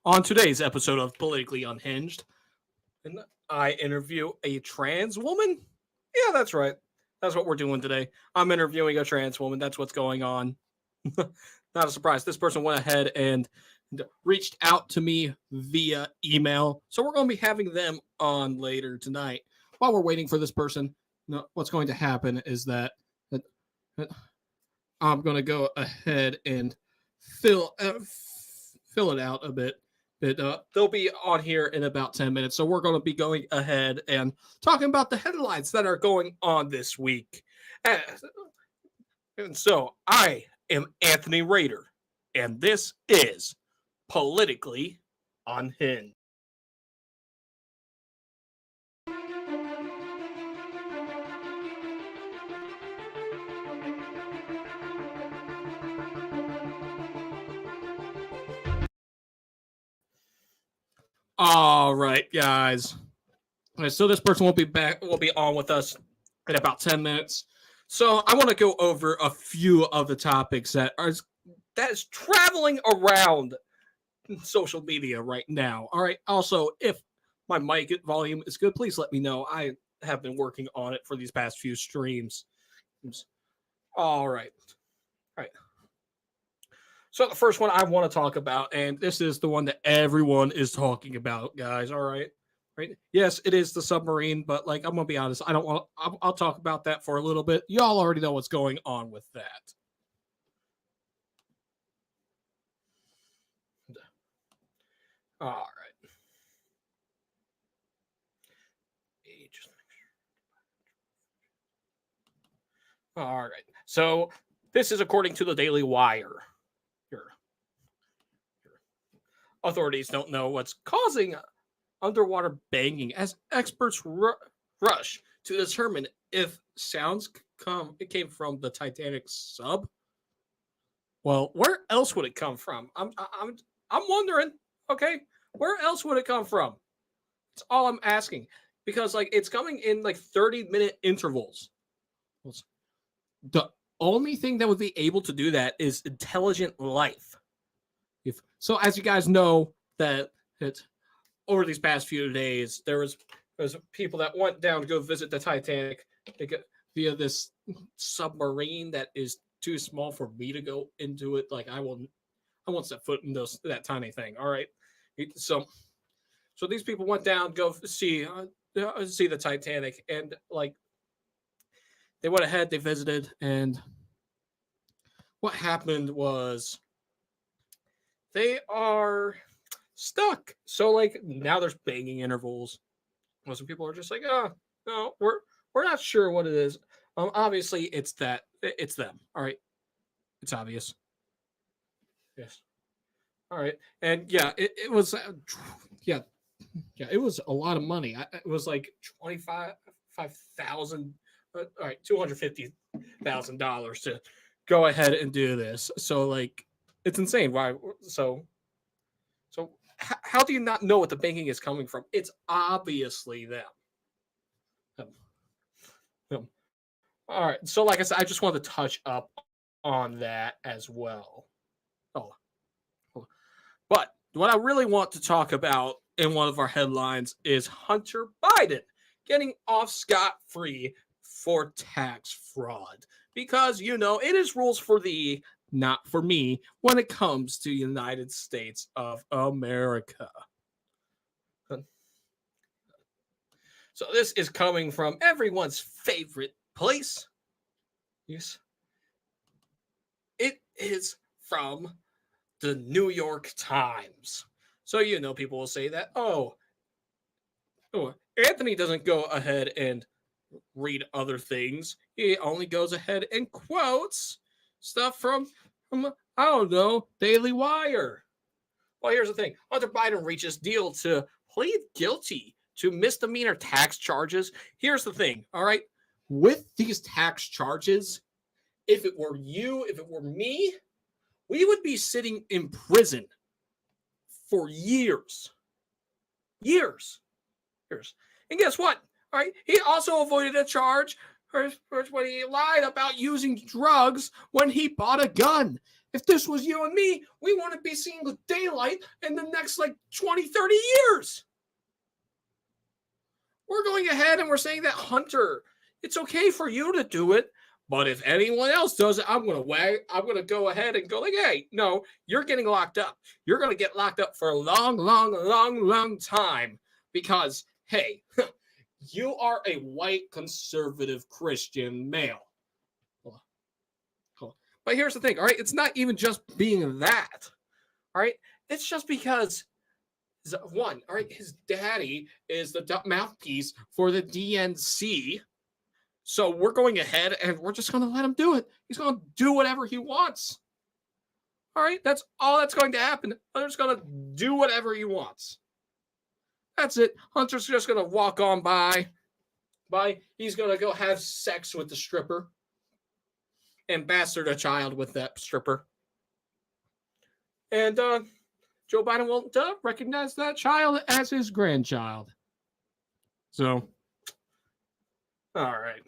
On today's episode of Politically Unhinged, and I interview a trans woman. Yeah, that's right. That's what we're doing today. I'm interviewing a trans woman. That's what's going on. Not a surprise. This person went ahead and reached out to me via email. So we're going to be having them on later tonight. While we're waiting for this person, what's going to happen is that I'm going to go ahead and fill it out a bit. They'll be on here in about 10 minutes. So we're going to be going ahead and talking about the headlines that are going on this week. And so I am Anthony Rader, and this is Politically Unhinged. All right, guys. So this person will be on with us in about 10 minutes. So I want to go over a few of the topics that is traveling around social media right now. All right. Also, if my mic volume is good, please let me know. I have been working on it for these past few streams. All right. All right. So the first one I want to talk about, and this is the one that everyone is talking about, guys. All right. Right. Yes, it is the submarine, but I'm gonna be honest. I don't want. I'll talk about that for a little bit. Y'all already know what's going on with that. All right. All right. So this is according to the Daily Wire. Authorities don't know what's causing underwater banging as experts rush to determine if sounds came from the Titanic sub. Well, where else would it come from? I'm wondering. Okay, where else would it come from? That's all I'm asking, because it's coming in 30-minute intervals. The only thing that would be able to do that is intelligent life. So, as you guys know, that over these past few days, there's people that went down to go visit the Titanic via this submarine that is too small for me to go into it. I won't set foot in that tiny thing. All right. So these people went down, go see the Titanic, and they went ahead, they visited, and what happened was they are stuck. So now there's banging intervals. Some people are just oh no, we're not sure what it is. Obviously it's them. All right, it's obvious. Yes. All right, and yeah, it was it was a lot of money. It was $25,000. All right, $250,000 to go ahead and do this. So it's insane. Why? So how do you not know what the banking is coming from? It's obviously them. All right. So I said, I just wanted to touch up on that as well. But what I really want to talk about in one of our headlines is Hunter Biden getting off scot-free for tax fraud. Because, it is rules for thee, not for me, when it comes to United States of America. So this is coming from everyone's favorite place. Yes. It is from the New York Times. So, people will say that, oh, Anthony doesn't go ahead and read other things. He only goes ahead and quotes stuff from I don't know, Daily Wire. Well, here's the thing. Hunter Biden reaches deal to plead guilty to misdemeanor tax charges. Here's the thing, all right? With these tax charges, if it were you, if it were me, we would be sitting in prison for years. And guess what? All right, he also avoided a charge when he lied about using drugs when he bought a gun. If this was you and me, we wouldn't be seeing the daylight in the next like 20, 30 years. We're going ahead and we're saying that Hunter, it's okay for you to do it, but if anyone else does it, I'm gonna go ahead and go like, hey, no, you're getting locked up. You're gonna get locked up for a long, long, long, long time because hey, you are a white conservative Christian male. But here's the thing, all right? It's not even just being that, all right? It's just because, one, all right, his daddy is the mouthpiece for the DNC. So we're going ahead and we're just going to let him do it. He's going to do whatever he wants. All right? That's all that's going to happen. Hunter's going to do whatever he wants. That's it. Hunter's just going to walk on by. He's going to go have sex with the stripper and bastard a child with that stripper. And Joe Biden will recognize that child as his grandchild. So, all right.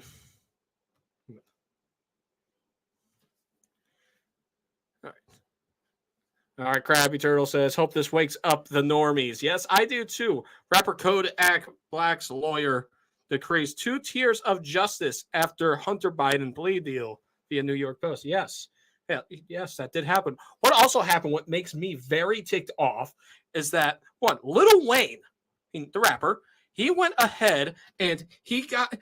All right, Krabby Turtle says, hope this wakes up the normies. Yes, I do too. Rapper Kodak Black's lawyer decrees 2 tiers of justice after Hunter Biden plea deal via New York Post. Yes. Yeah, yes, that did happen. What also happened, what makes me very ticked off, is that, one, Lil Wayne, the rapper, he went ahead and he got,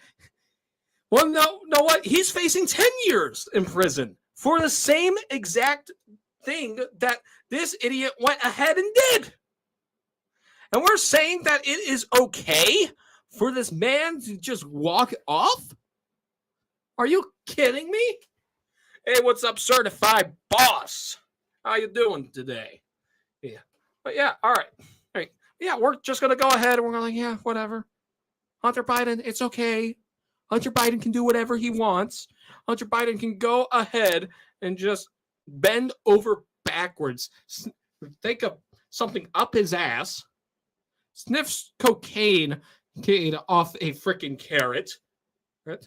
well, no, what? He's facing 10 years in prison for the same exact thing that this idiot went ahead and did. And we're saying that it is okay for this man to just walk off? Are you kidding me? Hey, what's up, certified boss? How you doing today? Yeah. But yeah, all right. Yeah, we're just going to go ahead and we're going to, yeah, whatever. Hunter Biden, it's okay. Hunter Biden can do whatever he wants. Hunter Biden can go ahead and just bend over backwards, think of something up his ass, sniffs cocaine off a freaking carrot, right?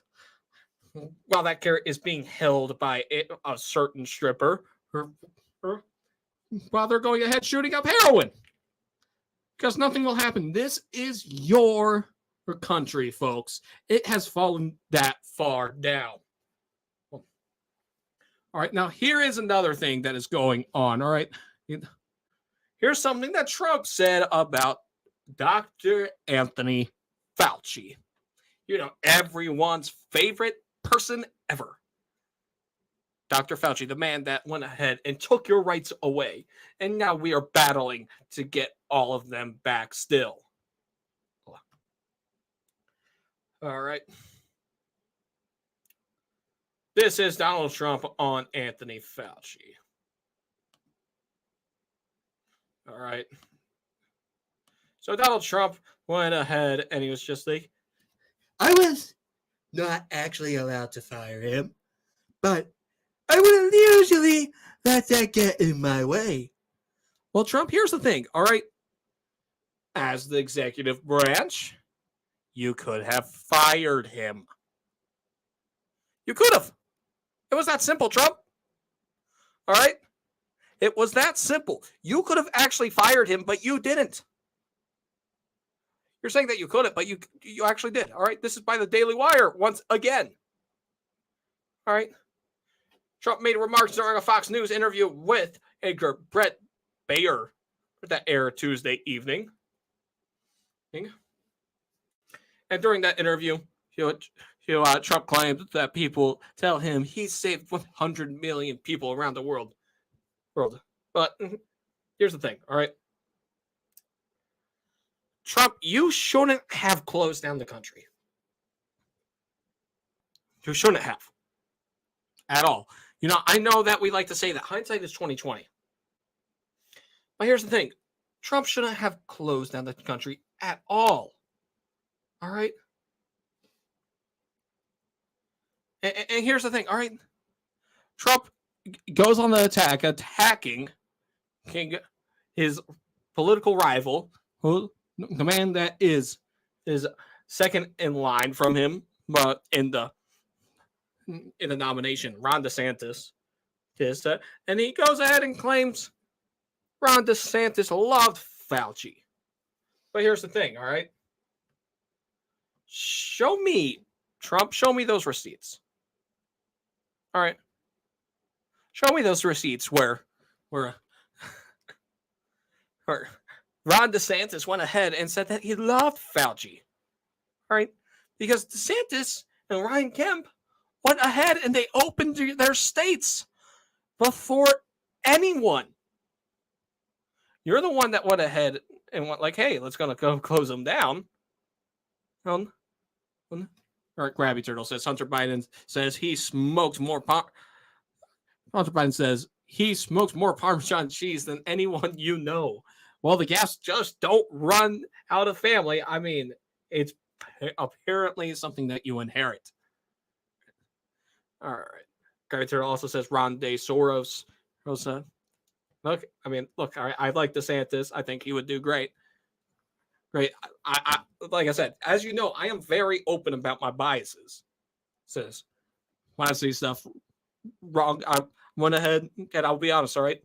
While that carrot is being held by a certain stripper, while they're going ahead shooting up heroin. Because nothing will happen. This is your country, folks. It has fallen that far down. All right, now here is another thing that is going on, all right? Here's something that Trump said about Dr. Anthony Fauci. You know, everyone's favorite person ever. Dr. Fauci, the man that went ahead and took your rights away. And now we are battling to get all of them back still. All right. This is Donald Trump on Anthony Fauci. All right. So Donald Trump went ahead and he was just like, I was not actually allowed to fire him, but I wouldn't usually let that get in my way. Well, Trump, here's the thing, all right? As the executive branch, you could have fired him. You could have. It was that simple, Trump. All right? It was that simple. You could have actually fired him, but you didn't. You're saying that you couldn't, but you actually did. All right? This is by the Daily Wire once again. All right? Trump made remarks during a Fox News interview with Edgar Brett Bayer that aired Tuesday evening. And during that interview, Trump claimed that people tell him he saved 100 million people around the world. But here's the thing, all right? Trump, you shouldn't have closed down the country. You shouldn't have. At all. You know, I know that we like to say that hindsight is 20/20. But here's the thing. Trump shouldn't have closed down the country at all. All right? And here's the thing, all right? Trump goes on the attack, attacking his political rival, the man that is second in line from him, but in the nomination, Ron DeSantis, And he goes ahead and claims Ron DeSantis loved Fauci. But here's the thing, all right? Show me, Trump, show me those receipts. All right. Show me those receipts where where Ron DeSantis went ahead and said that he loved Fauci. All right. Because DeSantis and Ryan Kemp went ahead and they opened their states before anyone. You're the one that went ahead and went like, hey, let's go close them down. All right, Grabby Turtle says Hunter Biden says he smoked more Hunter Biden says he smokes more Parmesan cheese than anyone you know. Well, the gas just don't run out of family. I mean, it's apparently something that you inherit. All right. Grabby Turtle also says Ron DeSantis. Rosa. Look, I like DeSantis. I think he would do great. Great. I like I said, as you know, I am very open about my biases. Says when I see stuff wrong, I went ahead and I'll be honest. All right,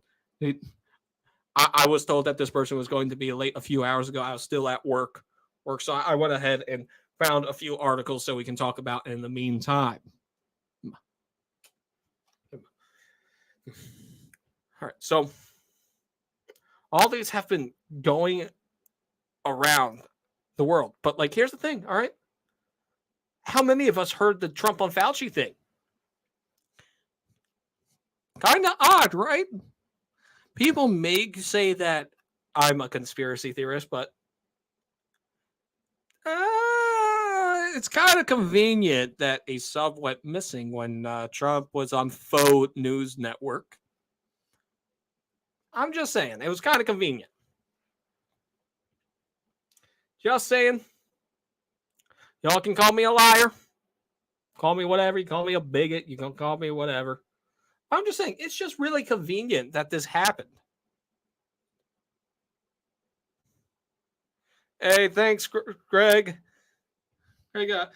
I was told that this person was going to be late a few hours ago. I was still at work, so I went ahead and found a few articles so we can talk about in the meantime. All right, so all these have been going around the world, but like, here's the thing. All right, how many of us heard the Trump on Fauci thing? Kind of odd, right? People may say that I'm a conspiracy theorist, but it's kind of convenient that a sub went missing when Trump was on Faux News Network. I'm just saying, it was kind of convenient. Just saying. Y'all can call me a liar. Call me whatever. You call me a bigot. You can call me whatever. I'm just saying, it's just really convenient that this happened. Hey, thanks, Greg. Greg, I'd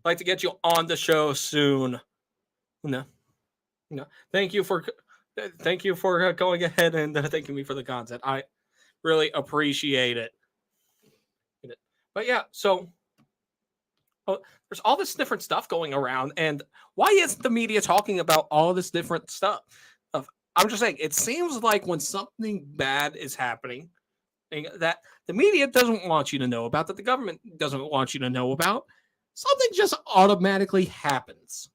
like to get you on the show soon. No. Thank you for going ahead and thanking me for the content. I really appreciate it. But yeah, so there's all this different stuff going around, and why isn't the media talking about all this different stuff? I'm just saying, it seems like when something bad is happening, that the media doesn't want you to know about, that the government doesn't want you to know about, something just automatically happens.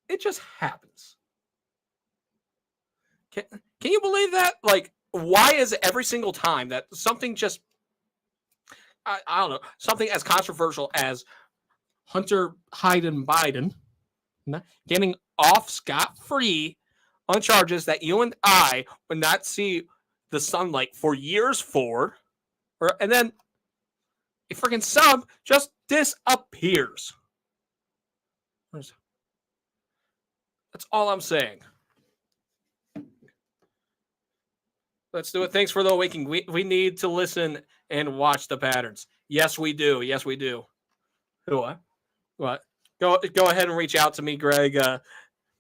It just happens. Can you believe that? Like, why is it every single time that something just, I don't know, something as controversial as Hunter Biden getting off scot-free on charges that you and I would not see the sunlight for years for, and then a freaking sub just disappears. That's all I'm saying. Let's do it. Thanks for the awakening. We need to listen and watch the patterns. Yes, we do. Yes, we do. What? Go ahead and reach out to me, Greg.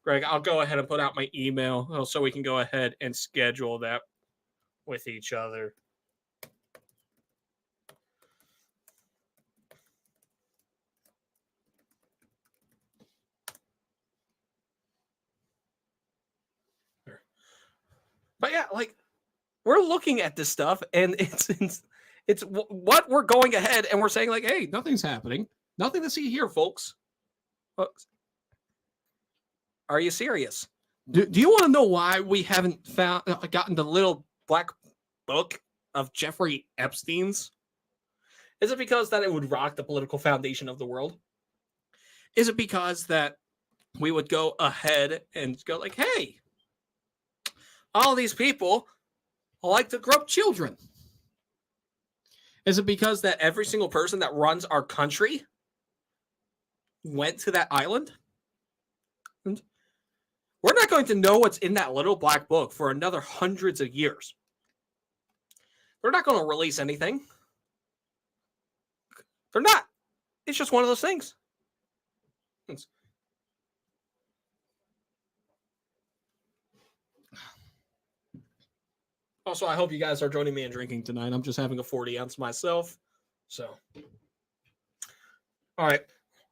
Greg, I'll go ahead and put out my email so we can go ahead and schedule that with each other. But yeah, like, we're looking at this stuff, and it's what we're going ahead and we're saying, like, hey, nothing's happening, nothing to see here, folks. Are you serious? Do you want to know why we haven't gotten the little black book of Jeffrey Epstein's? Is it because that it would rock the political foundation of the world? Is it because that we would go ahead and go like, hey, all these people like to grope children? Is it because that every single person that runs our country went to that island? And we're not going to know what's in that little black book for another hundreds of years. They're not going to release anything. They're not. It's just one of those things. Also, I hope you guys are joining me in drinking tonight. I'm just having a 40 ounce myself. So, all right.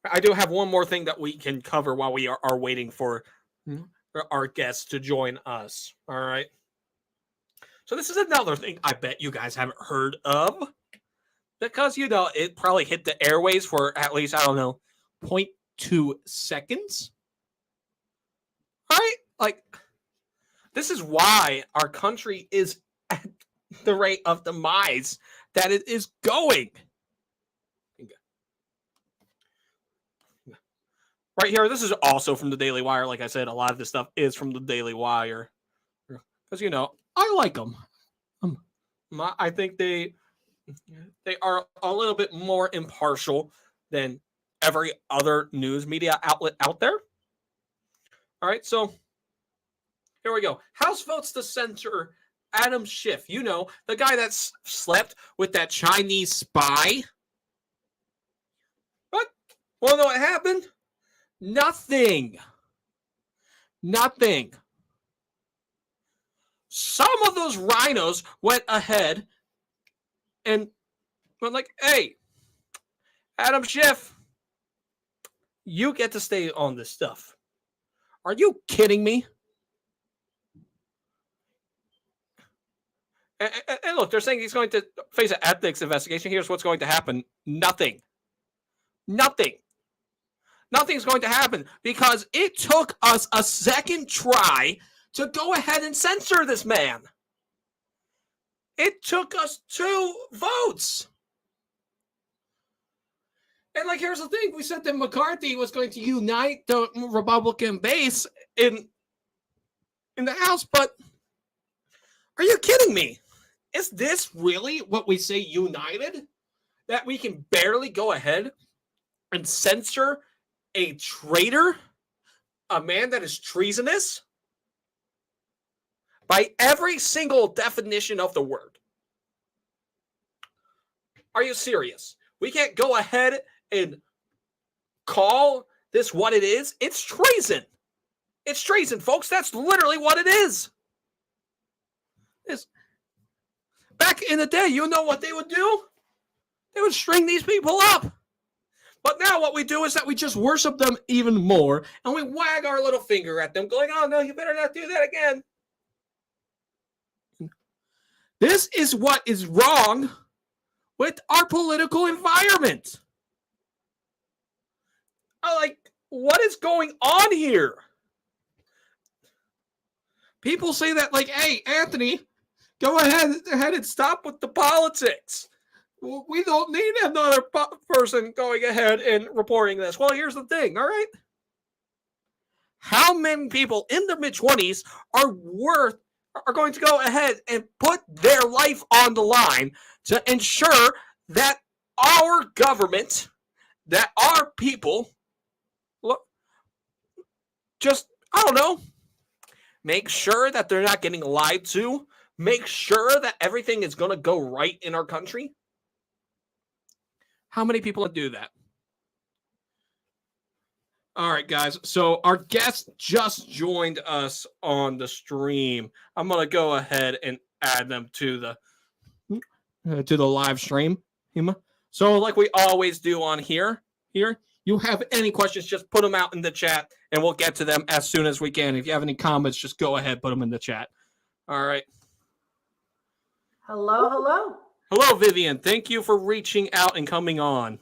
I do have one more thing that we can cover while we are waiting for our guests to join us. All right. So, this is another thing I bet you guys haven't heard of. Because, it probably hit the airways for at least, I don't know, 0.2 seconds. Right? Like, this is why our country is at the rate of demise that it is going. Right here, this is also from the Daily Wire. Like I said, a lot of this stuff is from the Daily Wire. Because, I like them. I think they are a little bit more impartial than every other news media outlet out there. All right, so here we go. House votes to censor Adam Schiff. The guy that slept with that Chinese spy. But, well, know what happened? Nothing. Some of those rhinos went ahead and went like, hey, Adam Schiff, you get to stay on this stuff. Are you kidding me? And look, they're saying he's going to face an ethics investigation. Here's what's going to happen. Nothing. Nothing's going to happen because it took us a second try to go ahead and censor this man. It took us 2 votes. And here's the thing. We said that McCarthy was going to unite the Republican base in the House, but are you kidding me? Is this really what we say united? That we can barely go ahead and censor a traitor? A man that is treasonous? By every single definition of the word. Are you serious? We can't go ahead and call this what it is? It's treason. It's treason, folks. That's literally what it is. Back in the day, you know what they would do? They would string these people up. But now what we do is that we just worship them even more, and we wag our little finger at them, going, oh, no, you better not do that again. This is what is wrong with our political environment. What is going on here? People say that, hey, Anthony, go ahead and stop with the politics. We don't need another person going ahead and reporting this. Well, here's the thing, all right? How many people in their mid-20s are going to go ahead and put their life on the line to ensure that our government, that our people, just, I don't know, make sure that they're not getting lied to, make sure that everything is going to go right in our country? How many people do that? All right, guys. So our guest just joined us on the stream. I'm going to go ahead and add them to the live stream. So like we always do on here, you have any questions, just put them out in the chat and we'll get to them as soon as we can. If you have any comments, just go ahead, put them in the chat. All right. Hello. Hello, Vivian. Thank you for reaching out and coming on.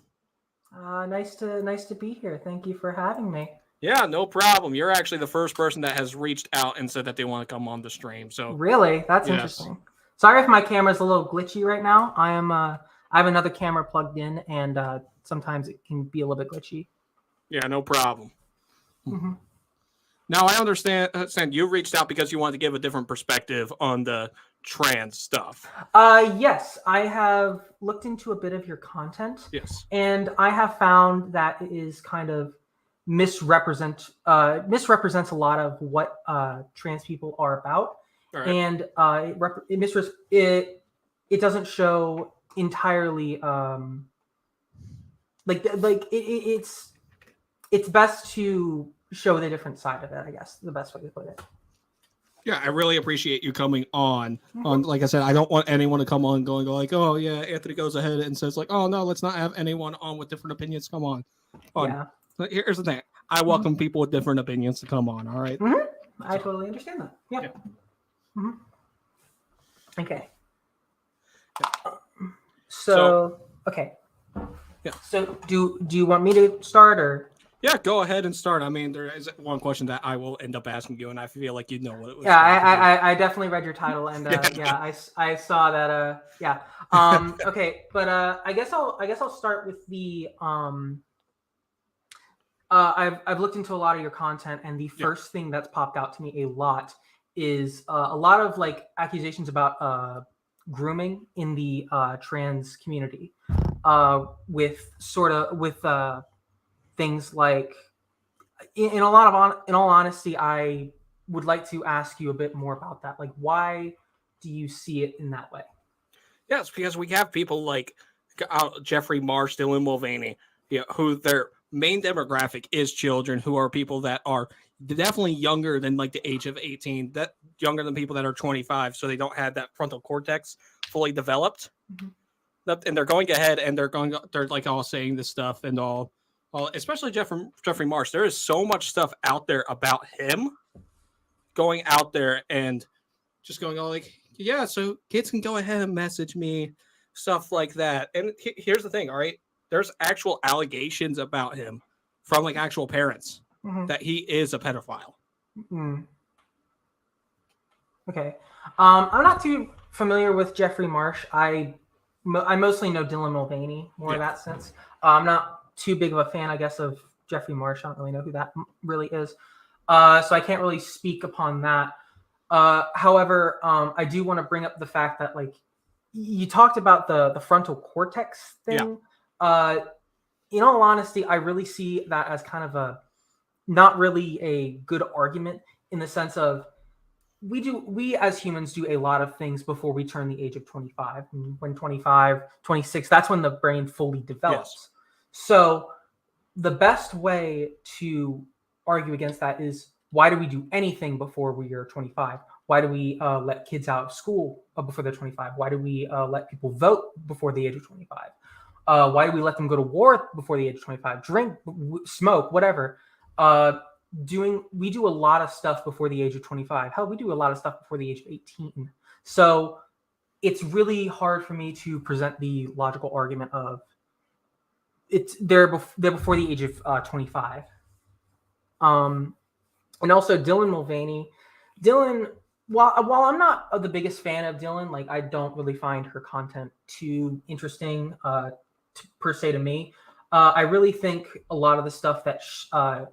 Nice to be here. Thank you for having me. Yeah, no problem. You're actually the first person that has reached out and said that they want to come on the stream. So really, that's interesting. Sorry if my camera's a little glitchy right now. I have another camera plugged in, and sometimes it can be a little bit glitchy. Yeah, no problem. Mm-hmm. Now I understand you reached out because you want to give a different perspective on the trans stuff. Yes, I have looked into a bit of your content. Yes. And I have found that it is kind of misrepresents a lot of what trans people are about. Right. And it doesn't show entirely it's best to show the different side of it, I guess, the best way to put it. Yeah, I really appreciate you coming on. Like I said, I don't want anyone to come on going like, oh yeah, Anthony goes ahead and says like, oh no, let's not have anyone on with different opinions. Come on. Yeah. But here's the thing. I welcome people with different opinions to come on. All right. I totally understand that. Yeah. Okay. So okay. Yeah. So do you want me to start or? Yeah, go ahead and start. I mean, there is one question that I will end up asking you, and I feel like you know what it was. Yeah, I definitely read your title, and I saw that. Okay, but I guess I'll start with the I've looked into a lot of your content, and the first thing that's popped out to me a lot is a lot of like accusations about grooming in the trans community, with things like in all honesty, I would like to ask you a bit more about that. Like, why do you see it in that way? Yes, because we have people like Jeffrey Marsh, Dylan Mulvaney, who their main demographic is children, who are people that are definitely younger than like the age of 18, that younger than people that are 25, so they don't have that frontal cortex fully developed. And they're going ahead and they're like all saying this stuff and all especially Jeffrey Marsh. There is so much stuff out there about him going out there and just going all like, yeah, so kids can go ahead and message me, stuff like that. And here's the thing, all right? There's actual allegations about him from like actual parents that he is a pedophile. Okay. I'm not too familiar with Jeffrey Marsh. I mostly know Dylan Mulvaney more in that sense. I'm not too big of a fan, I guess, of Jeffrey Marsh. I don't really know who that really is. So I can't really speak upon that. However, I do want to bring up the fact that like you talked about the frontal cortex thing. In all honesty, I really see that as kind of a not really a good argument in the sense of we as humans do a lot of things before we turn the age of 25. And when 25, 26, that's when the brain fully develops. Yes. So the best way to argue against that is, why do we do anything before we are 25? Why do we let kids out of school before they're 25? Why do we let people vote before the age of 25? Why do we let them go to war before the age of 25? Drink, smoke, whatever. We do a lot of stuff before the age of 25. Hell, we do a lot of stuff before the age of 18. So it's really hard for me to present the logical argument of they're before the age of 25. And also Dylan Mulvaney. While I'm not the biggest fan of Dylan, like I don't really find her content too interesting per se to me. I really think a lot of the stuff that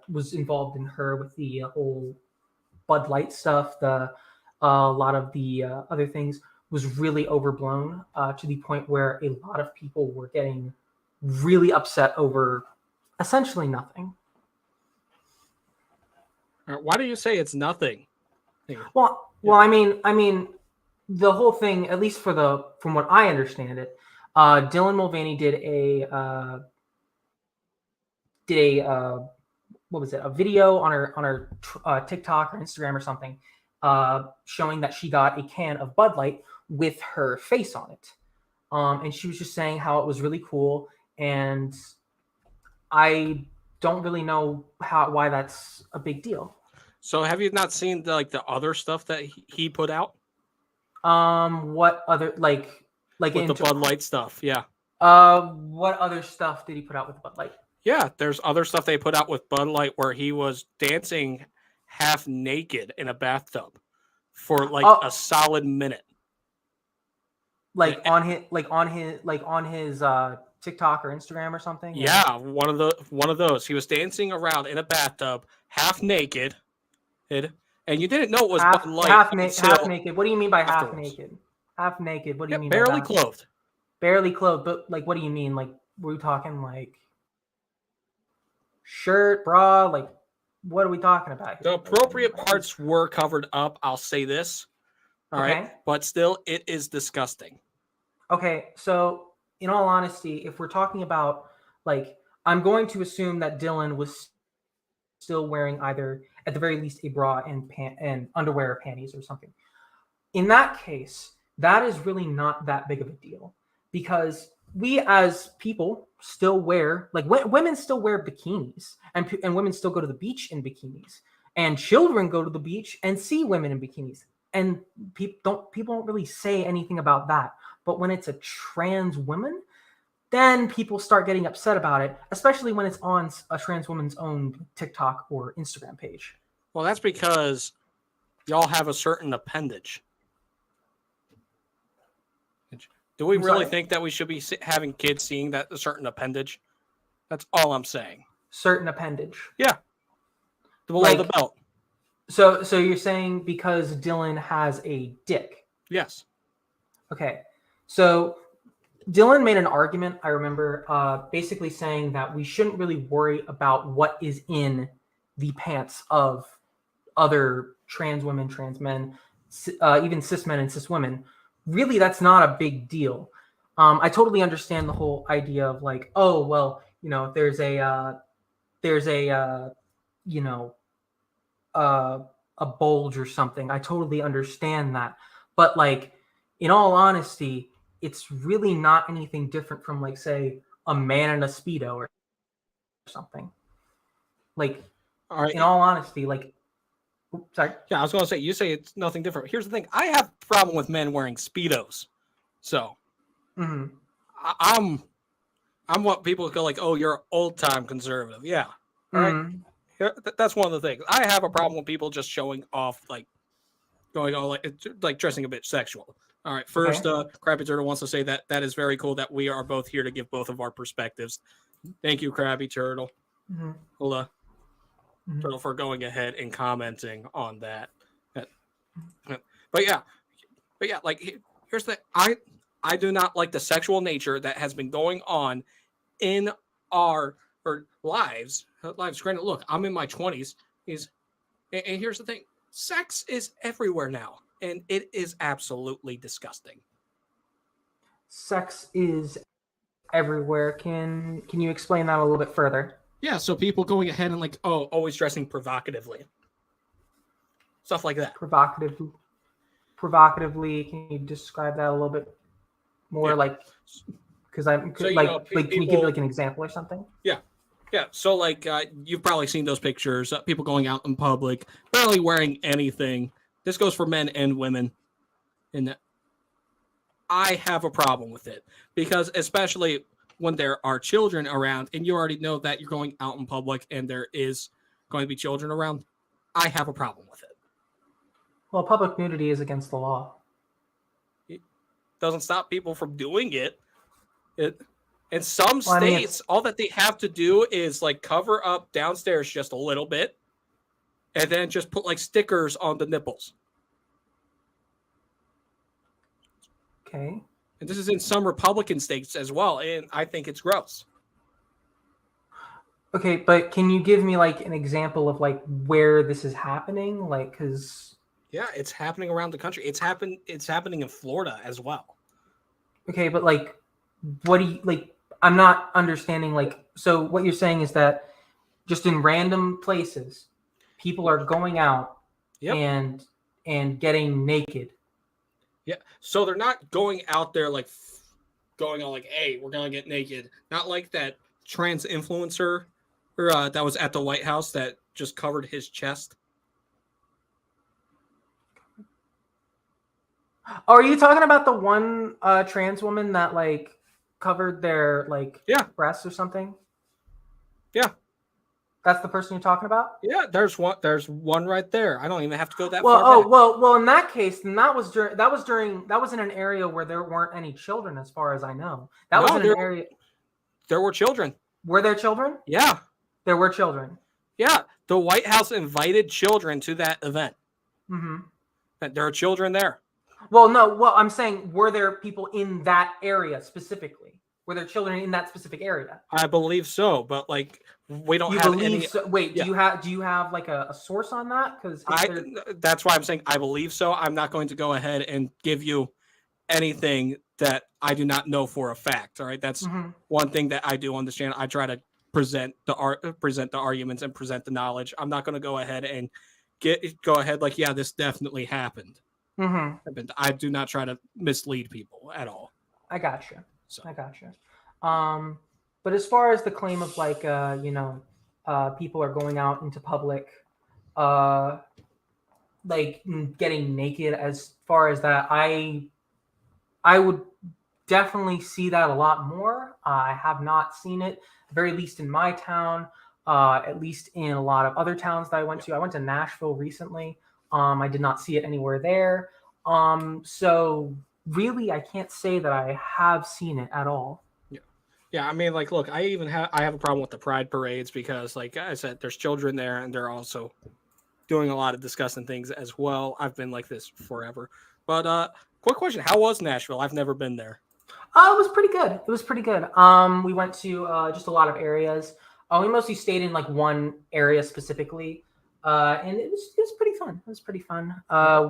was involved in her with the whole Bud Light stuff, a lot of the other things was really overblown to the point where a lot of people were getting really upset over essentially nothing. Why do you say it's nothing? Well, I mean, the whole thing, at least from what I understand it, Dylan Mulvaney did a what was it? A video on her TikTok or Instagram or something, showing that she got a can of Bud Light with her face on it, and she was just saying how it was really cool, and I don't really know why that's a big deal. So have you not seen the other stuff that he put out? What other like with the Bud Light stuff? Yeah. What other stuff did he put out with Bud Light? Yeah, there's other stuff they put out with Bud Light where he was dancing half naked in a bathtub for a solid minute. On his TikTok or Instagram or something? Yeah, one of those. He was dancing around in a bathtub, half naked, and you didn't know it was Bud Light. Half naked. What do you mean by half naked? Half naked. What do you mean? Barely clothed. Barely clothed, but like, what do you mean? Like, were we talking like shirt, bra? Like, what are we talking about here? The appropriate parts were covered up. I'll say this. All right, but still, it is disgusting. Okay, so in all honesty, if we're talking about I'm going to assume that Dylan was still wearing either at the very least a bra and underwear or panties or something. In that case, that is really not that big of a deal because we as people still wear, like women still wear bikinis and women still go to the beach in bikinis and children go to the beach and see women in bikinis. And people don't really say anything about that. But when it's a trans woman, then people start getting upset about it, especially when it's on a trans woman's own TikTok or Instagram page. Well, that's because y'all have a certain appendage. Do we really think that we should be having kids seeing that a certain appendage? That's all I'm saying. Certain appendage. Yeah. Below the belt. So you're saying because Dylan has a dick? Yes. Okay. So Dylan made an argument, I remember, basically saying that we shouldn't really worry about what is in the pants of other trans women, trans men, even cis men and cis women. Really, that's not a big deal. I totally understand the whole idea of like, oh, well, you know, there's a bulge or something. I totally understand that. But like, in all honesty, it's really not anything different from like, say, a man in a Speedo or something. Like, all right. In all honesty, like, oops, sorry. Yeah, I was going to say, you say it's nothing different. Here's the thing. I have a problem with men wearing Speedos. So I'm what people go like, oh, you're old-time conservative. Yeah. All right. That's one of the things. I have a problem with people just showing off, like, going all like dressing a bit sexual. All right. First, Krabby Turtle wants to say that is very cool that we are both here to give both of our perspectives. Thank you, Krabby Turtle. Hola. Turtle for going ahead and commenting on that. But yeah, like here's the I do not like the sexual nature that has been going on in our lives. Granted, look, I'm in my 20s. And here's the thing: sex is everywhere now, and it is absolutely disgusting. Sex is everywhere. Can you explain that a little bit further? Yeah, so people going ahead and like, oh, always dressing provocatively. Stuff like that. Provocatively, can you describe that a little bit more? Yeah. Like, because I'm so, like, can you give like an example or something? Yeah. So like, you've probably seen those pictures. People going out in public, barely wearing anything. This goes for men and women. And I have a problem with it because, especially when there are children around, and you already know that you're going out in public and there is going to be children around, I have a problem with it. Well, public nudity is against the law. It doesn't stop people from doing it. In some states, all that they have to do is like cover up downstairs just a little bit and then just put like stickers on the nipples. Okay. And this is in some Republican states as well, and I think it's gross. Okay, but can you give me like an example of like where this is happening? Like, because yeah, it's happening around the country. It's happening in Florida as well. Okay, but like, what do you like? I'm not understanding. Like, so what you're saying is that just in random places, people are going out and getting naked. Yeah, so they're not going out there like going on like, hey, we're gonna get naked. Not like that trans influencer that was at the White House that just covered his chest. Oh, are you talking about the one trans woman that like covered their like breasts or something? Yeah. That's the person you're talking about? Yeah, there's one right there. I don't even have to go that far back. Well, in that case, then that was in an area where there weren't any children, as far as I know. That was in an area. There were children. Were there children? Yeah. There were children. Yeah. The White House invited children to that event. There are children there. Well, no. Well, I'm saying, were there people in that area specifically? Were there children in that specific area? I believe so, but like we don't have any. So? Wait, do you have like a source on that? Because that's why I'm saying I believe so. I'm not going to go ahead and give you anything that I do not know for a fact. All right, that's one thing that I do understand. I try to present the arguments and present the knowledge. I'm not going to go ahead and like, yeah, this definitely happened. Mm-hmm. I do not try to mislead people at all. I got you. So. I got you. But as far as the claim of like, people are going out into public, like getting naked, as far as that, I would definitely see that a lot more. I have not seen it, very least in my town, at least in a lot of other towns that I went to. I went to Nashville recently. I did not see it anywhere there. So really, I can't say that I have seen it at all. Yeah, I mean, like, look, I have a problem with the pride parades because, like I said, there's children there, and they're also doing a lot of disgusting things as well. I've been like this forever. But quick question: how was Nashville? I've never been there. It was pretty good. It was pretty good. We went to just a lot of areas. We mostly stayed in like one area specifically, and it was pretty fun. It was pretty fun.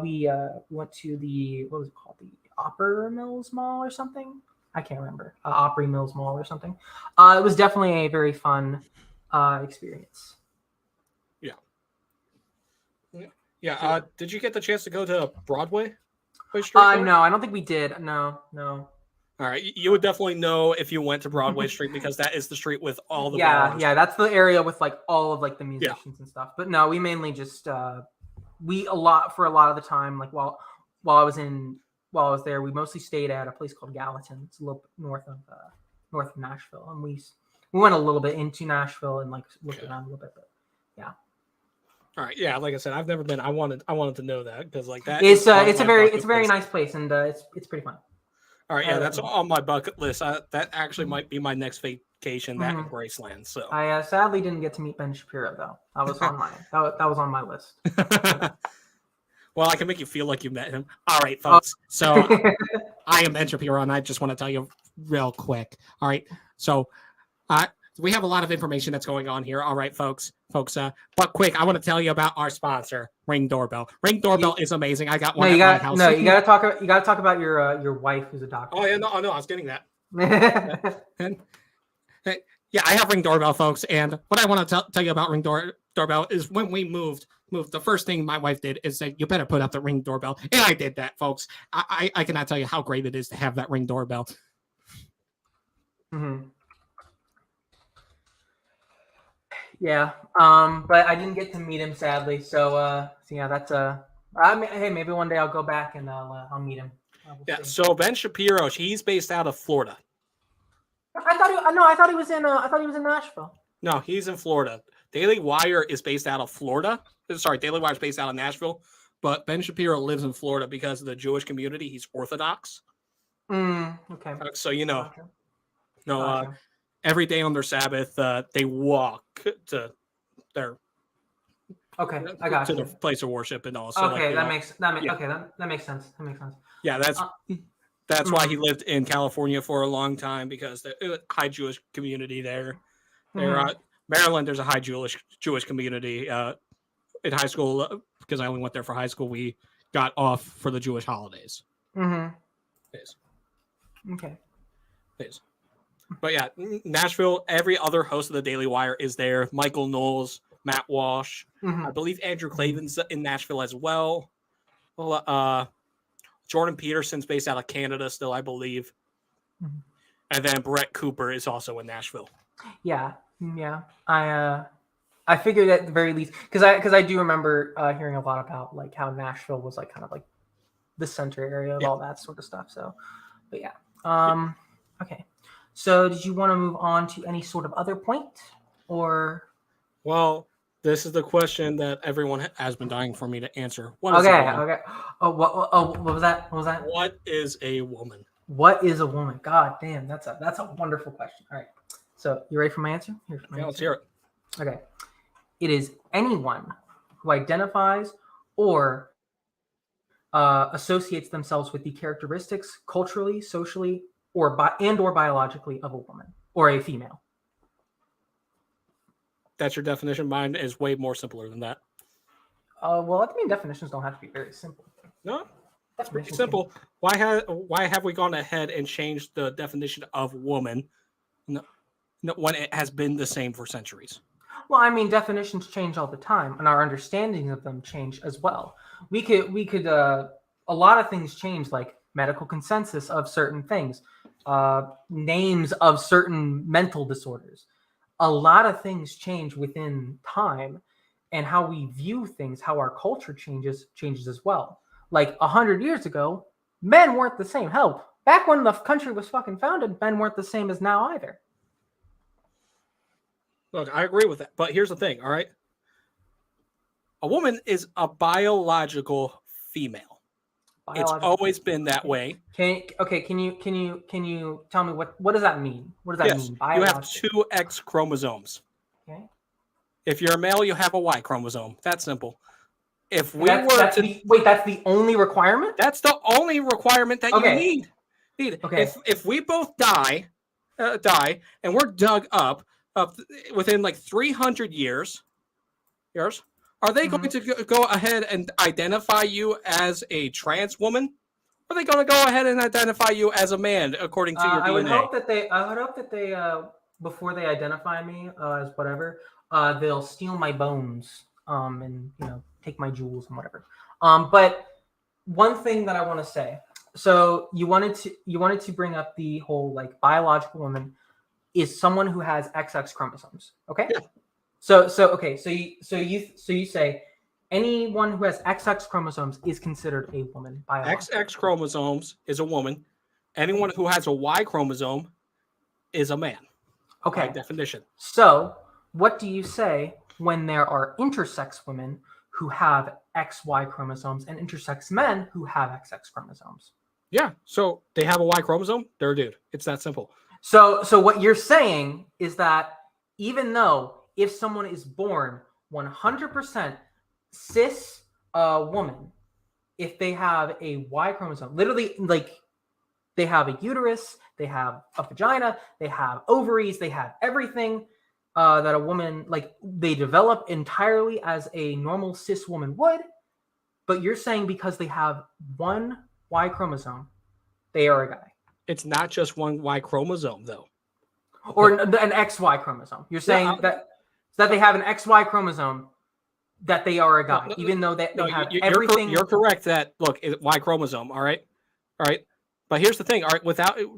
We went to what was it called? The Opera Mills Mall or something. I can't remember. Opry Mills Mall or something. It was definitely a very fun experience. Yeah. Did you get the chance to go to Broadway? No, I don't think we did. No. All right, you would definitely know if you went to Broadway Street because that is the street with all the bars. Yeah, that's the area with like all of like the musicians and stuff. But no, we mainly just for a lot of the time, like while I was there, we mostly stayed at a place called Gallatin. It's a little bit north of Nashville, and we went a little bit into Nashville and like looked around a little bit. But yeah. All right, yeah. Like I said, I've never been. I wanted to know that because like that. It's a very nice place, and it's pretty fun. All right, yeah, that's on my bucket list. That actually might be my next vacation. That in Graceland. So I sadly didn't get to meet Ben Shapiro though. That was on my list. Well, I can make you feel like you met him. All right, folks. So I am Ben Shapiro, and I just want to tell you real quick. All right, so we have a lot of information that's going on here. All right, folks. But quick, I want to tell you about our sponsor, Ring Doorbell. Ring Doorbell is amazing. I got one at my house. No, you gotta talk about your wife who's a doctor. Oh yeah, no, I was getting that. Yeah, I have Ring Doorbell, folks, and what I want to tell you about Ring Doorbell is when we moved, the first thing my wife did is say, you better put up the Ring Doorbell, and I did that, folks. I cannot tell you how great it is to have that Ring Doorbell. Mm-hmm. Yeah, but I didn't get to meet him sadly. So yeah, that's hey, maybe one day I'll go back and I'll meet him. Yeah. So Ben Shapiro, he's based out of Florida. I thought he was in Nashville. No, he's in Florida. Daily Wire is based out of Florida. Sorry, Daily Wire is based out of Nashville, but Ben Shapiro lives in Florida because of the Jewish community. He's Orthodox. Okay. So Gotcha. Every day on their Sabbath, they walk to their I got to their place of worship and all. So okay, that makes sense. Yeah, that's why he lived in California for a long time because the high Jewish community there. Maryland, there's a high Jewish community. In high school, because I only went there for high school, we got off for the Jewish holidays. Days. Okay. Days. But yeah, Nashville, every other host of the Daily Wire is there. Michael Knowles, Matt Walsh. I believe Andrew Clavin's in Nashville as well. Jordan Peterson's based out of Canada still, I believe. And then Brett Cooper is also in Nashville. Yeah. I figured at the very least, because I do remember hearing a lot about like how Nashville was like kind of like the center area of all that sort of stuff. So, but yeah. Okay. So did you want to move on to any sort of other point or? Well, this is the question that everyone has been dying for me to answer. Okay. Oh, what was that? What is a woman? What is a woman? God damn, that's a wonderful question. All right. So you ready for my answer? Let's hear it. Okay. It is anyone who identifies or associates themselves with the characteristics culturally, socially, or biologically of a woman or a female. That's your definition. Mine is way more simpler than that. Well, I mean, definitions don't have to be very simple. No, that's pretty simple. Why have we gone ahead and changed the definition of woman? No, when it has been the same for centuries. Well, I mean, definitions change all the time, and our understanding of them change as well. A lot of things change, like medical consensus of certain things, names of certain mental disorders. A lot of things change within time, and how we view things, how our culture changes as well. Like 100 years ago, men weren't the same. Hell, back when the country was fucking founded, men weren't the same as now either. Look, I agree with that. But here's the thing, all right? A woman is a biological female. It's always been that way. Can you tell me what does that mean? What does that mean? You have two X chromosomes. Okay. If you're a male, you have a Y chromosome. That's simple. If we that's the only requirement? That's the only requirement that you need. Okay. If we both die, and we're dug up within like 300 years, are they going to go ahead and identify you as a trans woman? Or are they going to go ahead and identify you as a man according to your DNA? I would hope that they before they identify me as whatever, they'll steal my bones and take my jewels and whatever. But one thing that I want to say. So you wanted to bring up the whole like biological woman is someone who has XX chromosomes. Okay. Yeah. So you say anyone who has XX chromosomes is considered a woman biologically. XX chromosomes is a woman. Anyone who has a Y chromosome is a man. Okay. By definition. So what do you say when there are intersex women who have XY chromosomes and intersex men who have XX chromosomes? Yeah. So they have a Y chromosome. They're a dude. It's that simple. So what you're saying is that even though if someone is born 100% cis woman, if they have a Y chromosome, literally like they have a uterus, they have a vagina, they have ovaries, they have everything that a woman, like they develop entirely as a normal cis woman would, but you're saying because they have one Y chromosome, they are a guy. It's not just one Y chromosome though. Or an XY chromosome. You're saying that they have an XY chromosome, that they are a guy, even though they have everything. You're correct that, look, Y chromosome, all right? But here's the thing, all right,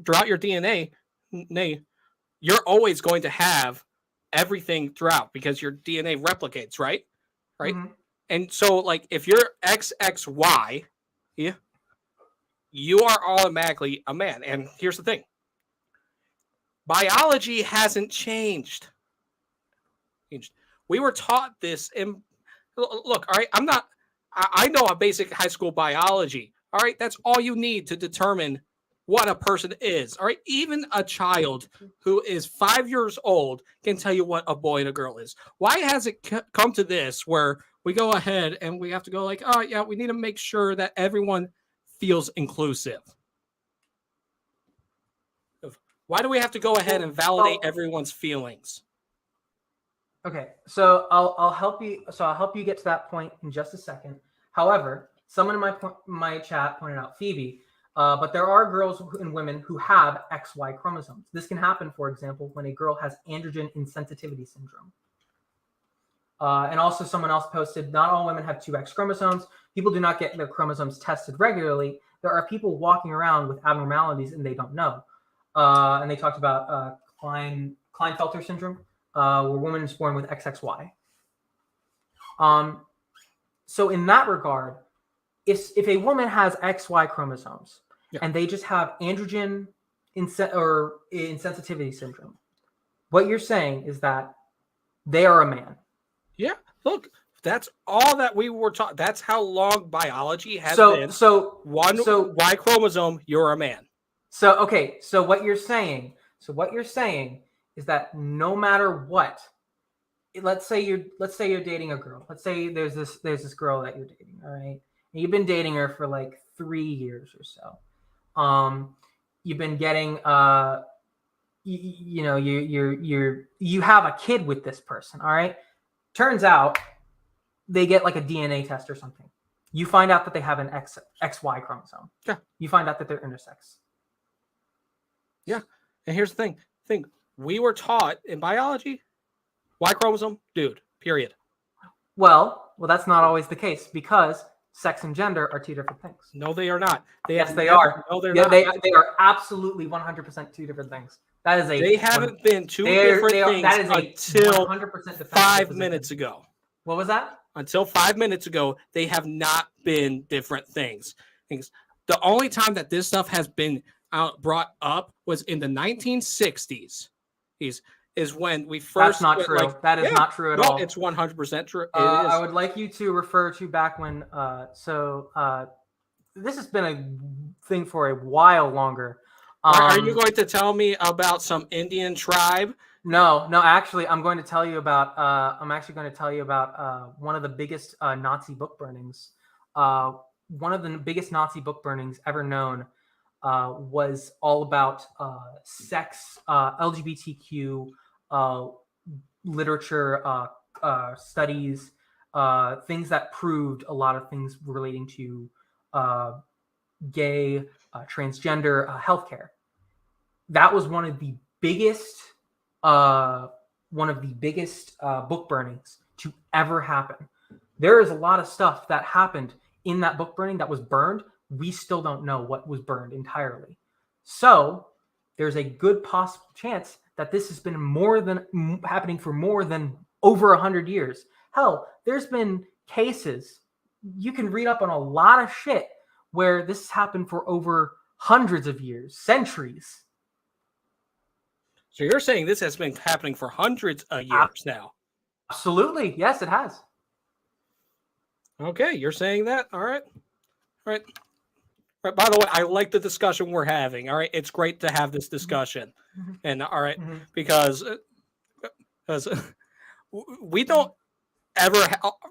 throughout your DNA, you're always going to have everything throughout because your DNA replicates, right? Mm-hmm. And so, like, if you're XXY, you are automatically a man. And here's the thing. Biology hasn't changed. We were taught this in... Look, all right, I know a basic high school biology. All right, that's all you need to determine what a person is. All right, even a child who is 5 years old can tell you what a boy and a girl is. Why has it come to this where we go ahead and we have to go like, oh yeah, we need to make sure that everyone feels inclusive? Why do we have to go ahead and validate everyone's feelings? Okay, so I'll help you. So I'll help you get to that point in just a second. However, someone in my chat pointed out Phoebe, but there are girls and women who have XY chromosomes. This can happen, for example, when a girl has androgen insensitivity syndrome. And also, someone else posted, not all women have two X chromosomes. People do not get their chromosomes tested regularly. There are people walking around with abnormalities and they don't know. And they talked about Klinefelter syndrome. Where a woman is born with XXY. So in that regard, if a woman has XY chromosomes and they just have androgen insensitivity syndrome, what you're saying is that they are a man. Yeah, look, that's all that we were taught. That's how long biology has been. Y chromosome, you're a man. So what you're saying is that no matter what, let's say you're dating a girl. Let's say there's this girl that you're dating, all right? And you've been dating her for like 3 years or so. You've been getting you have a kid with this person, all right? Turns out they get like a DNA test or something. You find out that they have an XY chromosome. Yeah. You find out that they're intersex. Yeah. And here's the thing. we were taught in biology, Y chromosome, dude, period. Well, that's not always the case because sex and gender are two different things. No, they are not. Yes, they are. No, they're Yeah, not. they are absolutely 100% two different things. That is They haven't been two different things that is a until 100% 5 minutes ago. What was that? Until 5 minutes ago, they have not been different things. The only time that this stuff has been brought up was in the 1960s. Is when we first. That's not true. That is not true at all. It's 100% true. I would like you to refer to back when. This has been a thing for a while longer. Are you going to tell me about some Indian tribe? No. Actually, I'm going to tell you about. I'm actually going to tell you about one of the biggest Nazi book burnings. One of the biggest Nazi book burnings ever known was all about sex, LGBTQ literature, studies, things that proved a lot of things relating to gay, transgender healthcare. That was one of the biggest book burnings to ever happen. There is a lot of stuff that happened in that book burning that was burned. We still don't know what was burned entirely. So there's a good possible chance that this has been happening for more than over 100 years. Hell, there's been cases, you can read up on a lot of shit where this has happened for over hundreds of years, centuries. So you're saying this has been happening for hundreds of years now? Absolutely. Yes, it has. Okay, you're saying that? All right. All right. By the way, I like the discussion we're having. All right, it's great to have this discussion, and all right, because we don't ever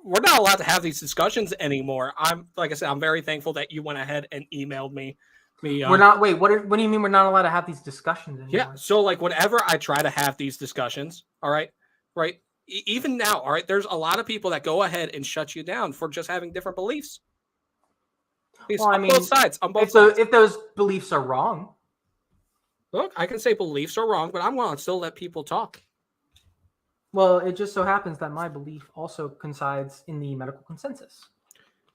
we're not allowed to have these discussions anymore. Like I said, I'm very thankful that you went ahead and emailed me. We're not. Wait, what do you mean we're not allowed to have these discussions anymore? Yeah. So like, whenever I try to have these discussions, all right, even now, all right, there's a lot of people that go ahead and shut you down for just having different beliefs. Well, I mean, both sides. On both sides. If those beliefs are wrong, look, I can say beliefs are wrong, but I'm going to still let people talk. Well, it just so happens that my belief also coincides in the medical consensus.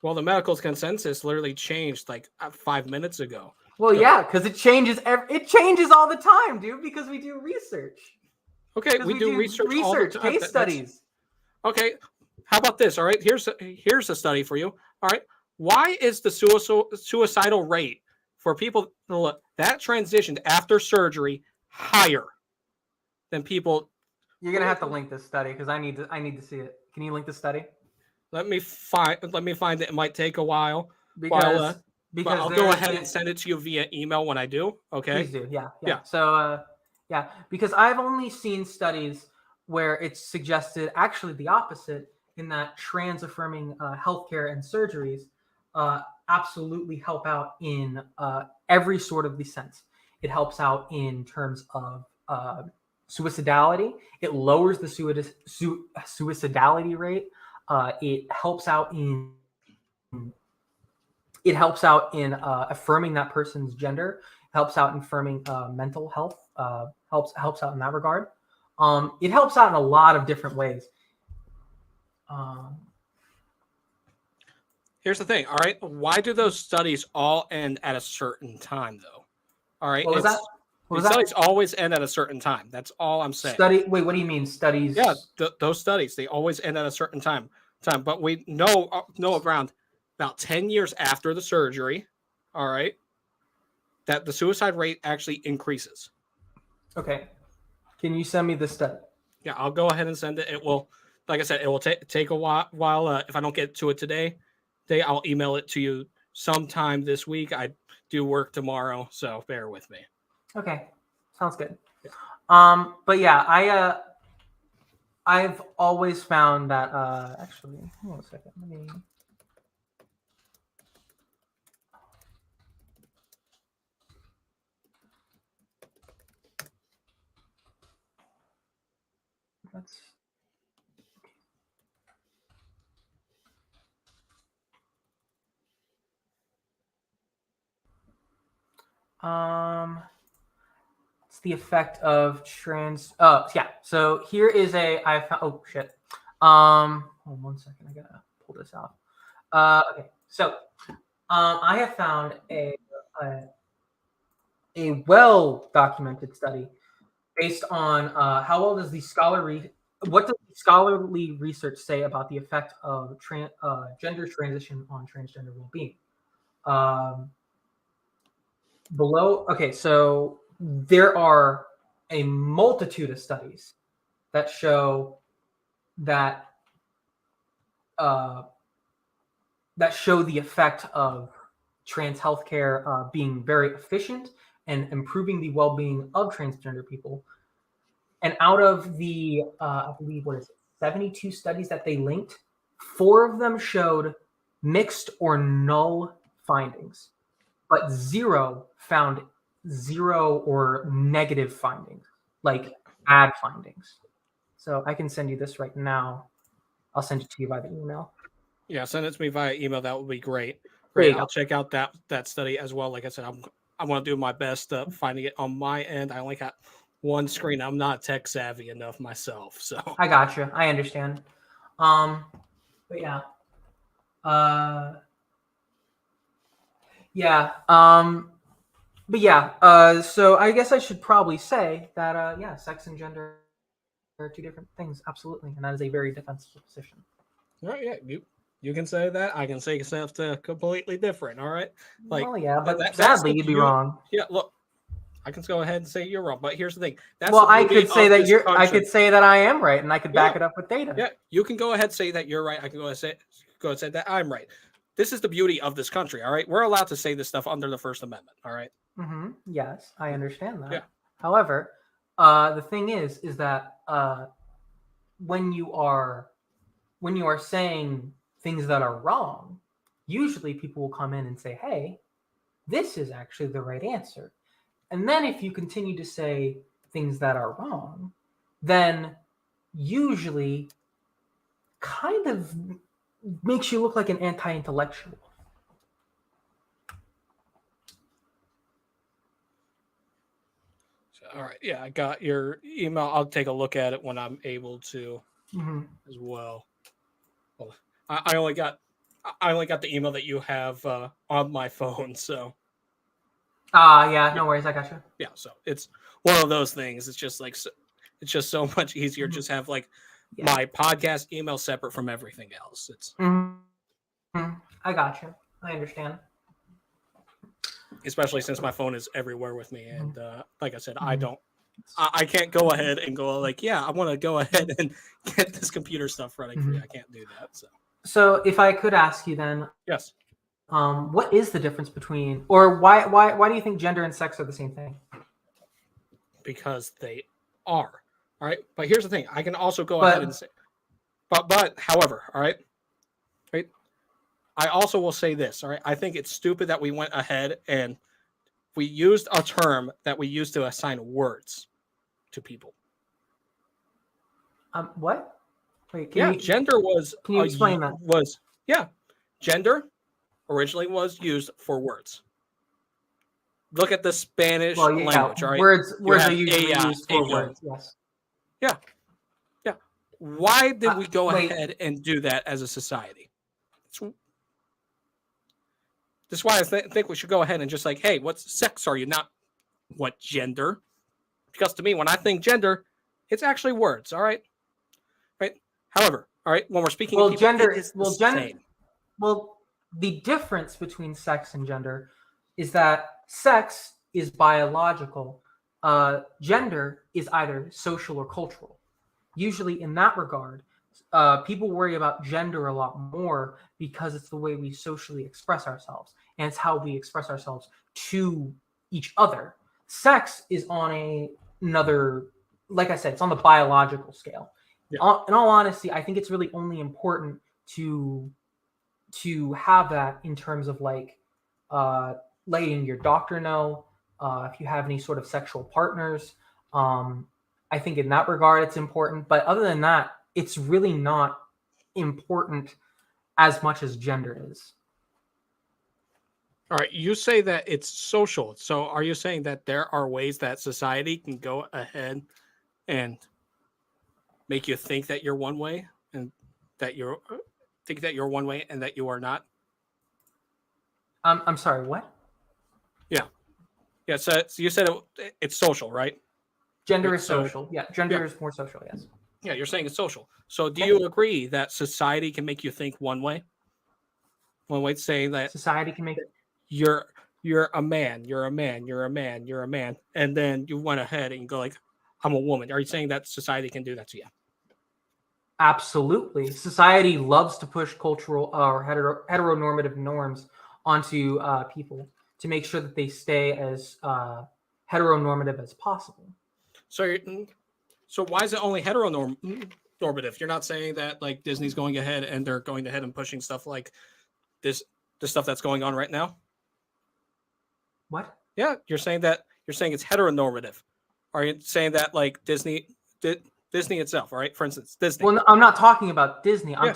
Well, the medical consensus literally changed like 5 minutes ago. Well, yeah, because it changes. It changes all the time, dude. Because we do research. Okay, we do research all the time. Case studies. Okay, how about this? All right, here's a study for you. All right, why is the suicidal rate for people that transitioned after surgery higher than people? You're gonna have to link this study because I need to see it. Can you link the study? Let me find it. It might take a while. Because I'll go ahead and send it to you via email when I do. Okay. Please do. Yeah. So because I've only seen studies where it's suggested actually the opposite, in that trans affirming healthcare and surgeries absolutely help out in every sort of the sense. It helps out in terms of suicidality. It lowers the suicidality rate. It helps out in affirming that person's gender. It helps out in affirming mental health. Helps out in that regard. It helps out in a lot of different ways. Here's the thing. All right, why do those studies all end at a certain time, though? All right, what was that? Studies always end at a certain time. That's all I'm saying. Wait, what do you mean studies? Yeah, those studies, they always end at a certain time. But we know around about 10 years after the surgery, all right, that the suicide rate actually increases. Okay. Can you send me the study? Yeah, I'll go ahead and send it. It will, like I said, it will take a while. If I don't get to it today, I'll email it to you sometime this week. I do work tomorrow, so bear with me. Okay, sounds good. Yeah. But yeah, I've always found that actually, hold on a second. Let me. Let's. It's the effect of trans. Yeah. So here is I found. Oh shit. Hold on 1 second. I gotta pull this out. Okay. So I have found a well documented study based on how well does the what does the scholarly research say about the effect of gender transition on transgender well-being. Okay, so there are a multitude of studies that show that the effect of trans healthcare being very efficient and improving the well-being of transgender people. And out of the, I believe, 72 studies that they linked, 4 of them showed mixed or null findings, but 0 found 0 or negative findings, like bad findings. So I can send you this right now. I'll send it to you by the email. Yeah, send it to me via email. That would be great. There you Great. I'll go. check out that study as well. Like I said, I want to do my best finding it on my end. I only got one screen. I'm not tech savvy enough myself, so I got you. I understand. But yeah. Yeah. But yeah. So I guess I should probably say that yeah, sex and gender are 2 different things, absolutely, and that is a very defensible position. all right, yeah, you can say that. I can say something completely different. All right, like Well, yeah, but that's sadly, the you'd be beauty. wrong. Yeah, look, I can go ahead and say you're wrong, but here's the thing. That's Well, the I beauty could say of that this I country. could say that I am right, and I could back Yeah. it up with data. Yeah, you can go ahead and say that you're right. I can go ahead and say that I'm right. This is the beauty of this country. All right, we're allowed to say this stuff under the First Amendment. All right. Mm-hmm. Yes, I understand that. Yeah. However, the thing is that when you are saying things that are wrong, usually people will come in and say, "Hey, this is actually the right answer." And then if you continue to say things that are wrong, then usually kind of makes you look like an anti-intellectual. So, all right. Yeah, I got your email. I'll take a look at it when I'm able to as well. Well, I only got the email that you have on my phone, so Yeah, no worries, I got you. yeah. So it's one of those things. It's just like it's just so much easier. Just have like my podcast email separate from everything else. It's I got you. I understand. especially since my phone is everywhere with me, and like I said, I can't go ahead and go like, yeah, I want to go ahead and get this computer stuff running for you. I can't do that. So if I could ask you then, yes, what is the difference between, or why do you think gender and sex are the same thing? because they are. All right, but here's the thing: I can also go ahead and say, but however, all right, right. I also will say this. All right, I think it's stupid that we went ahead and we used a term that we used to assign words to people. What? Wait, gender was. Can you explain that? Gender originally was used for words. Look at the Spanish language. All right, words are usually used for words. Yes. Yeah. Why did we go ahead and do that as a society? That's why I think we should go ahead and just like, hey, what sex are you? Not what gender. Because to me, when I think gender, it's actually words. All right. Right. However, all right, when we're speaking of people, gender it is the same. Well, the difference between sex and gender is that sex is biological. Gender is either social or cultural. Usually, in that regard, people worry about gender a lot more because it's the way we socially express ourselves, and it's how we express ourselves to each other. Sex is on another, like I said, it's on the biological scale. Yeah. In all honesty, I think it's really only important to have that in terms of like letting your doctor know if you have any sort of sexual partners. I think in that regard it's important, but other than that, it's really not important as much as gender is. All right, you say that it's social. So are you saying that there are ways that society can go ahead and make you think that you're one way and that you're think that you're one way and that you are not? I'm sorry, what? Yeah. Yeah, so you said it's social, right? Gender Right. is So social. Yeah, yeah, gender is more social. Yes. yeah, you're saying it's social. So do Okay. you agree that society can make you think one way? One way, saying that Society can make you're you're a man, you're a man, you're a man, you're a man, and then you went ahead and go like, I'm a woman. Are you saying that society can do that to you? absolutely. Society loves to push cultural or heteronormative norms onto people to make sure that they stay as heteronormative as possible. So so why is it only heteronormative? You're not saying that like Disney's going ahead and they're going ahead and pushing stuff like this, the stuff that's going on right now. What? Yeah, you're saying it's heteronormative. Are you saying that like Disney itself, all right? For instance, Disney. Well, no, I'm not talking about Disney. Yeah. I'm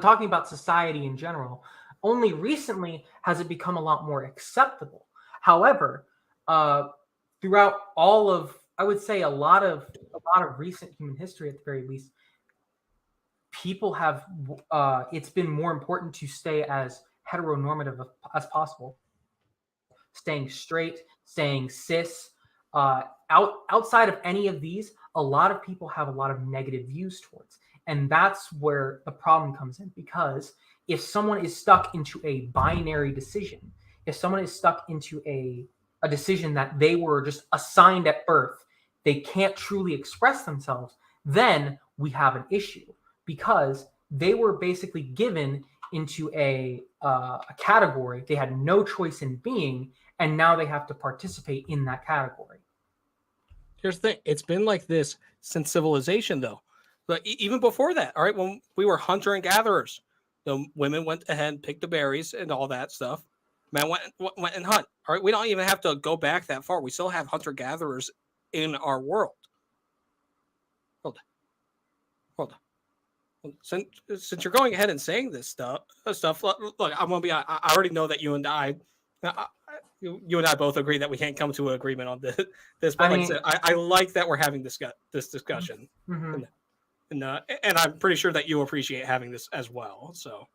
talking about society in general. Only recently has it become a lot more acceptable. However, uh, throughout all of, I would say a lot of recent human history, at the very least, people have it's been more important to stay as heteronormative as possible, staying straight, staying cis. Outside of any of these, a lot of people have a lot of negative views towards, and that's where the problem comes in. Because if someone is stuck into a binary decision, if someone is stuck into a decision that they were just assigned at birth, they can't truly express themselves, then we have an issue because they were basically given into a category they had no choice in being, and now they have to participate in that category. Here's the thing: it's been like this since civilization, though. But even before that, all right, when we were hunter and gatherers, the women went ahead and picked the berries and all that stuff. Men went and hunt. All right, we don't even have to go back that far. We still have hunter gatherers in our world. Hold on, hold on. Since you're going ahead and saying this stuff, look, I'm gonna be. I already know that you and you and I both agree that we can't come to an agreement on this. But I like I mean, said, I like that we're having this discussion, mhm. and I'm pretty sure that you appreciate having this as well. So,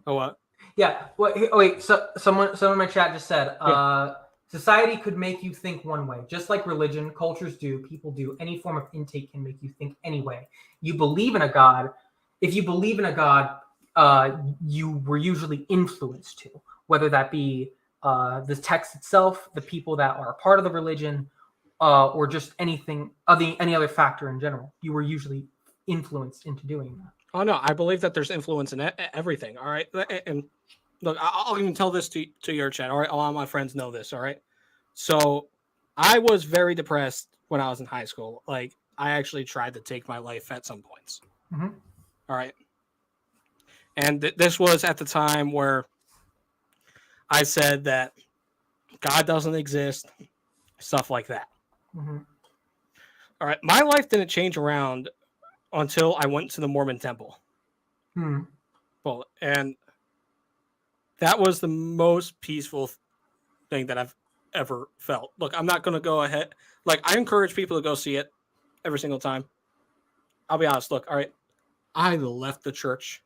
oh, Yeah. Wait. So someone in my chat just said, yeah, society could make you think one way, just like religion, cultures do, people do. Any form of intake can make you think anyway. You believe in a god. If you believe in a god, you were usually influenced to, whether that be the text itself, the people that are a part of the religion, or just any other factor in general. You were usually influenced into doing that. oh no, I believe that there's influence in everything. All right, and look, I'll even tell this to your chat. All right, a lot of my friends know this. All right, so I was very depressed when I was in high school. Like I actually tried to take my life at some points. Mm-hmm. All right, and this was at the time where I said that God doesn't exist, stuff like that. Mm-hmm. All right, my life didn't change around until I went to the Mormon temple. Hmm. Well, and that was the most peaceful thing that I've ever felt. Look, I'm not going to go ahead. Like, I encourage people to go see it every single time. I'll be honest. Look, all right, I left the church.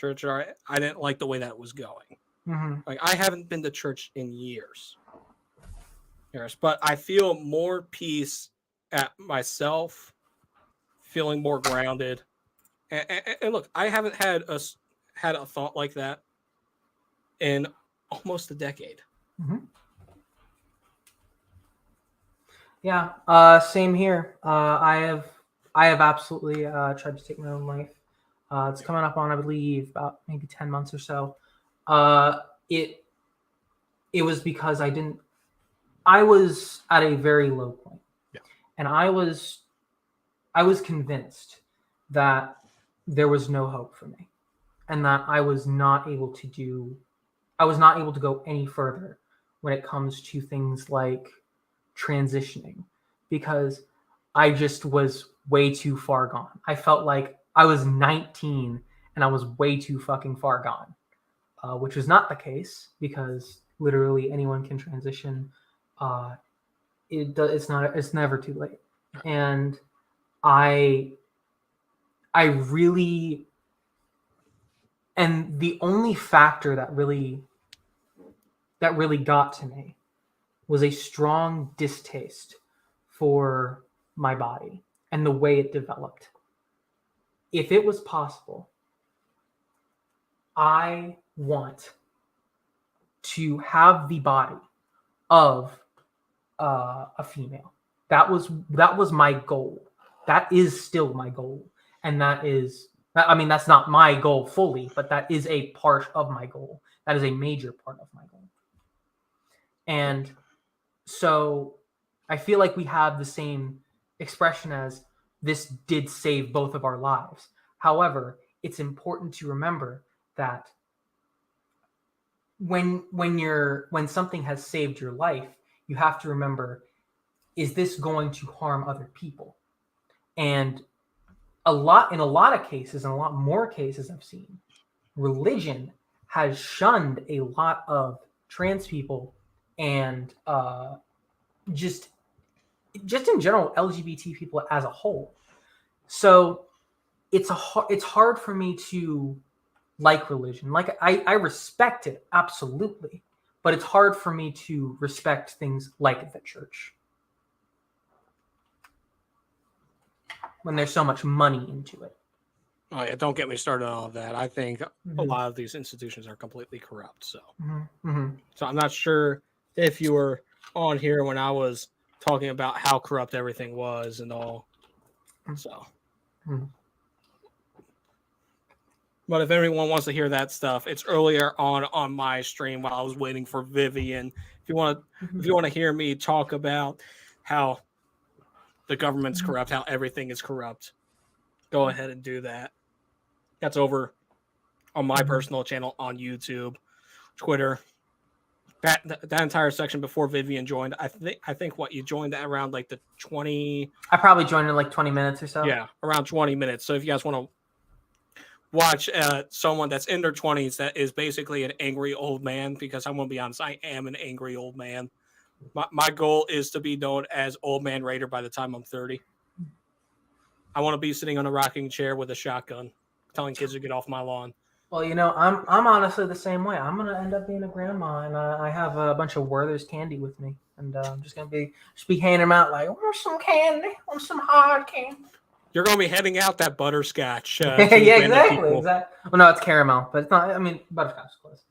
All right, I didn't like the way that was going. Mm-hmm. Like, I haven't been to church in years. But I feel more peace at myself, feeling more grounded. And look, I haven't had a thought like that in almost a decade. Mm-hmm. Yeah, same here. I have absolutely tried to take my own life. It's coming up on, I believe, about maybe 10 months or so. It was because I was at a very low point. Yeah. And I was convinced that there was no hope for me, and that I was not able to go any further when it comes to things like transitioning, because I just was way too far gone. I felt like I was 19 and I was way too fucking far gone. which is not the case because literally anyone can transition. It's never too late, and I really, and the only factor that really got to me was a strong distaste for my body and the way it developed. If it was possible, I want to have the body of a female. That was my goal. That is still my goal, and that's not my goal fully, but that is a part of my goal. That is a major part of my goal. And so I feel like we have the same expression as this did save both of our lives. However, it's important to remember that when something has saved your life, you have to remember, is this going to harm other people? And in a lot of cases, and a lot more cases I've seen, religion has shunned a lot of trans people and just in general LGBT people as a whole. So it's hard for me to like religion. Like I respect it absolutely, but it's hard for me to respect things like the church when there's so much money into it. Oh yeah, don't get me started on all of that. I think a lot of these institutions are completely corrupt. So, so I'm not sure if you were on here when I was talking about how corrupt everything was and all. So, but if anyone wants to hear that stuff, it's earlier on my stream while I was waiting for Vivian. If you want to hear me talk about how the government's corrupt, how everything is corrupt, go ahead and do that. That's over on my personal channel on YouTube, Twitter. That entire section before Vivian joined. I think what you joined at around like the 20. I probably joined in like 20 minutes or so. Yeah, around 20 minutes. So if you guys want to watch someone that's in their 20s that is basically an angry old man, because I'm going to be honest, I am an angry old man. My goal is to be known as Old Man Rader by the time I'm 30. I want to be sitting on a rocking chair with a shotgun, telling kids to get off my lawn. Well, I'm honestly the same way. I'm gonna end up being a grandma, and I have a bunch of Werther's candy with me, and I'm just gonna be handing them out like, want some candy, want some hard candy. You're gonna be handing out that butterscotch. Yeah, exactly. Well, no, it's caramel, but it's not. I mean, butterscotch is close.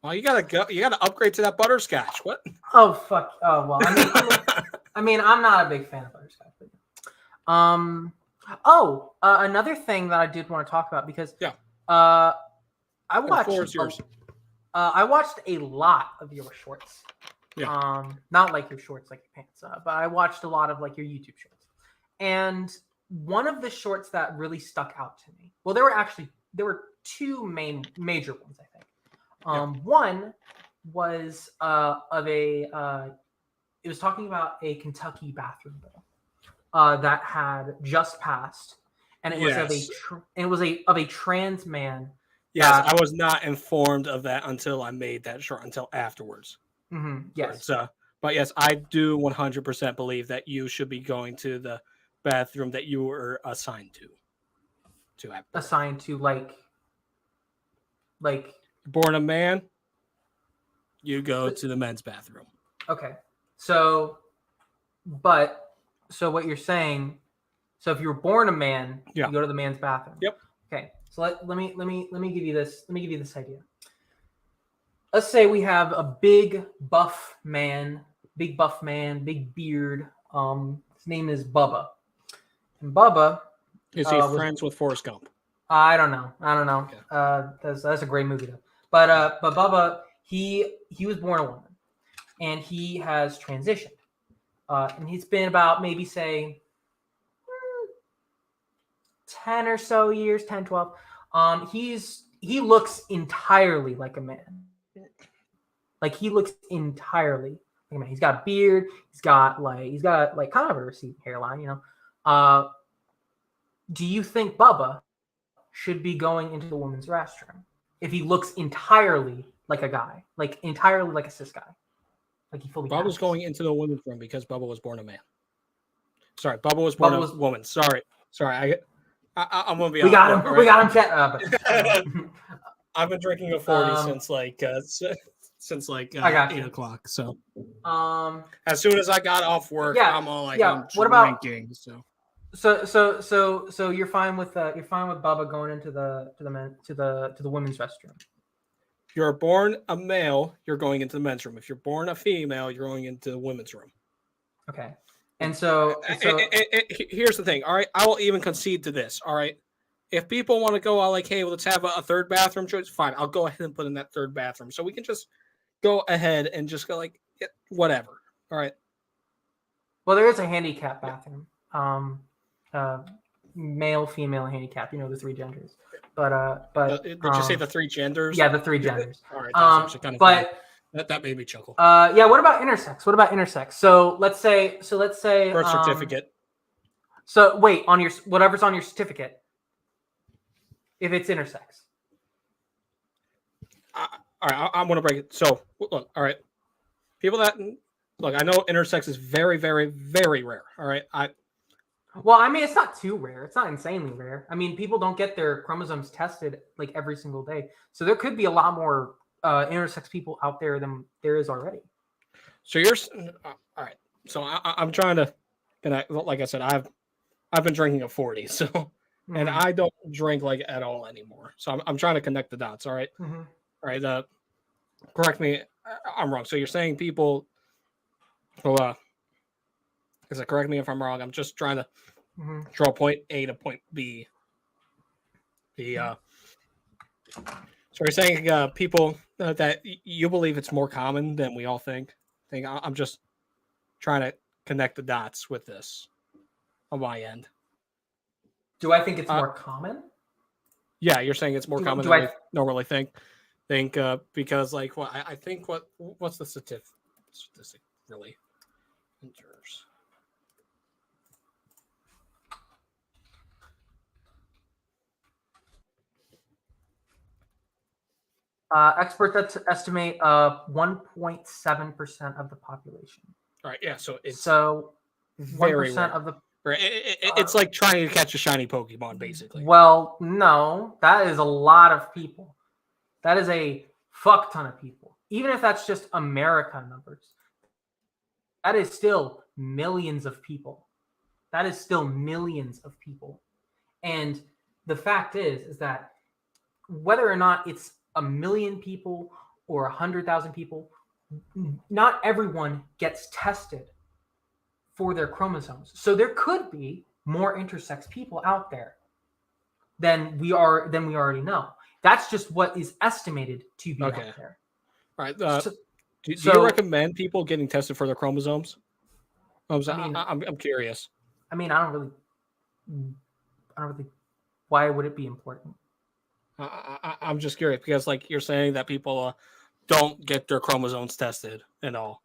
Well, you gotta go. You gotta upgrade to that butterscotch. What? Oh fuck. Oh well. I mean, I'm not a big fan of butterscotch. But, another thing that I did want to talk about because I watched I watched a lot of your shorts. Yeah. Not like your shorts, like your pants, but I watched a lot of like your YouTube shorts. And one of the shorts that really stuck out to me. Well, there were two major ones, I think. One was it was talking about a Kentucky bathroom bill that had just passed, and it was of a trans man. Yes, I was not informed of that until I made that short, until afterwards. Yes, but yes, I do 100% believe that you should be going to the bathroom that you were assigned to. Assigned to like. Born a man, you go to the men's bathroom. Okay, so what you're saying? So if you were born a man, you go to the man's bathroom. Yep. Okay, so let me give you this. Let me give you this idea. Let's say we have a big buff man, big beard. His name is Bubba. And Bubba is he friends with Forrest Gump? I don't know. Okay. That's a great movie though. But Bubba, he was born a woman, and he has transitioned. And he's been about maybe say 10 or so years, 10, 12. He looks entirely like a man. Like he looks entirely like a man. He's got a beard. He's got kind of a receding hairline, Do you think Bubba should be going into the women's restroom? if he looks entirely like a guy, like entirely like a cis guy, like he fully Bubba's passes. going into the women's room because Bubba was born a man. Sorry, Bubba was born a woman. Sorry. I'm gonna be. We got him. Right? We got him. Chet. I've been drinking a 40 since like I got 8 o'clock. So you. as soon as I got off work, Yeah, I'm all like, yeah. I'm What about- drinking. So you're fine with Bubba going into the women's restroom. If you're born a male, you're going into the men's room. If you're born a female, you're going into the women's room. Okay. And so here's the thing. All right, I will even concede to this. All right, if people want to go, I'll like, hey, well, let's have a third bathroom choice. Fine, I'll go ahead and put in that third bathroom, so we can just go ahead and just go like, yeah, whatever. All right. Well, there is a handicap bathroom. Male, female, handicap. The three genders. But did you say the three genders? Yeah, the three genders. All right, that's actually kind of funny. That made me chuckle. Yeah. What about intersex? So let's say Birth certificate. So wait, on your whatever's on your certificate, if it's intersex. All right, I'm gonna break it. So look, all right, people that look, I know intersex is very, very, very rare. All right, Well, I mean, it's not too rare. It's not insanely rare. I mean, people don't get their chromosomes tested like every single day, so there could be a lot more intersex people out there than there is already. So you're all right. So I'm trying to, and like I said, I've been drinking a 40, so and I don't drink like at all anymore. So I'm trying to connect the dots. All right, all right. Correct me, I'm wrong. So you're saying people, well, correct me if I'm wrong. I'm just trying to draw point A to point B. So you're saying people that you believe it's more common than we all think. I'm just trying to connect the dots with this on my end. Do I think it's more common? Yeah, you're saying it's more common than we normally think. Because like I think what's the statistic really? Enters. Experts estimate 1.7% of the population. All right, yeah, so it's 1% of the. It's like trying to catch a shiny Pokemon, basically. Well, no, that is a lot of people. That is a fuck ton of people. Even if that's just America numbers, that is still millions of people. That is still millions of people. And the fact is that whether or not it's 1 million people or 100,000 people, not everyone gets tested for their chromosomes. So there could be more intersex people out there than we already know. That's just what is estimated to be out there. All right. Do you recommend people getting tested for their chromosomes? I'm curious. I mean, I don't really. Why would it be important? I'm just curious because, like, you're saying that people don't get their chromosomes tested and all.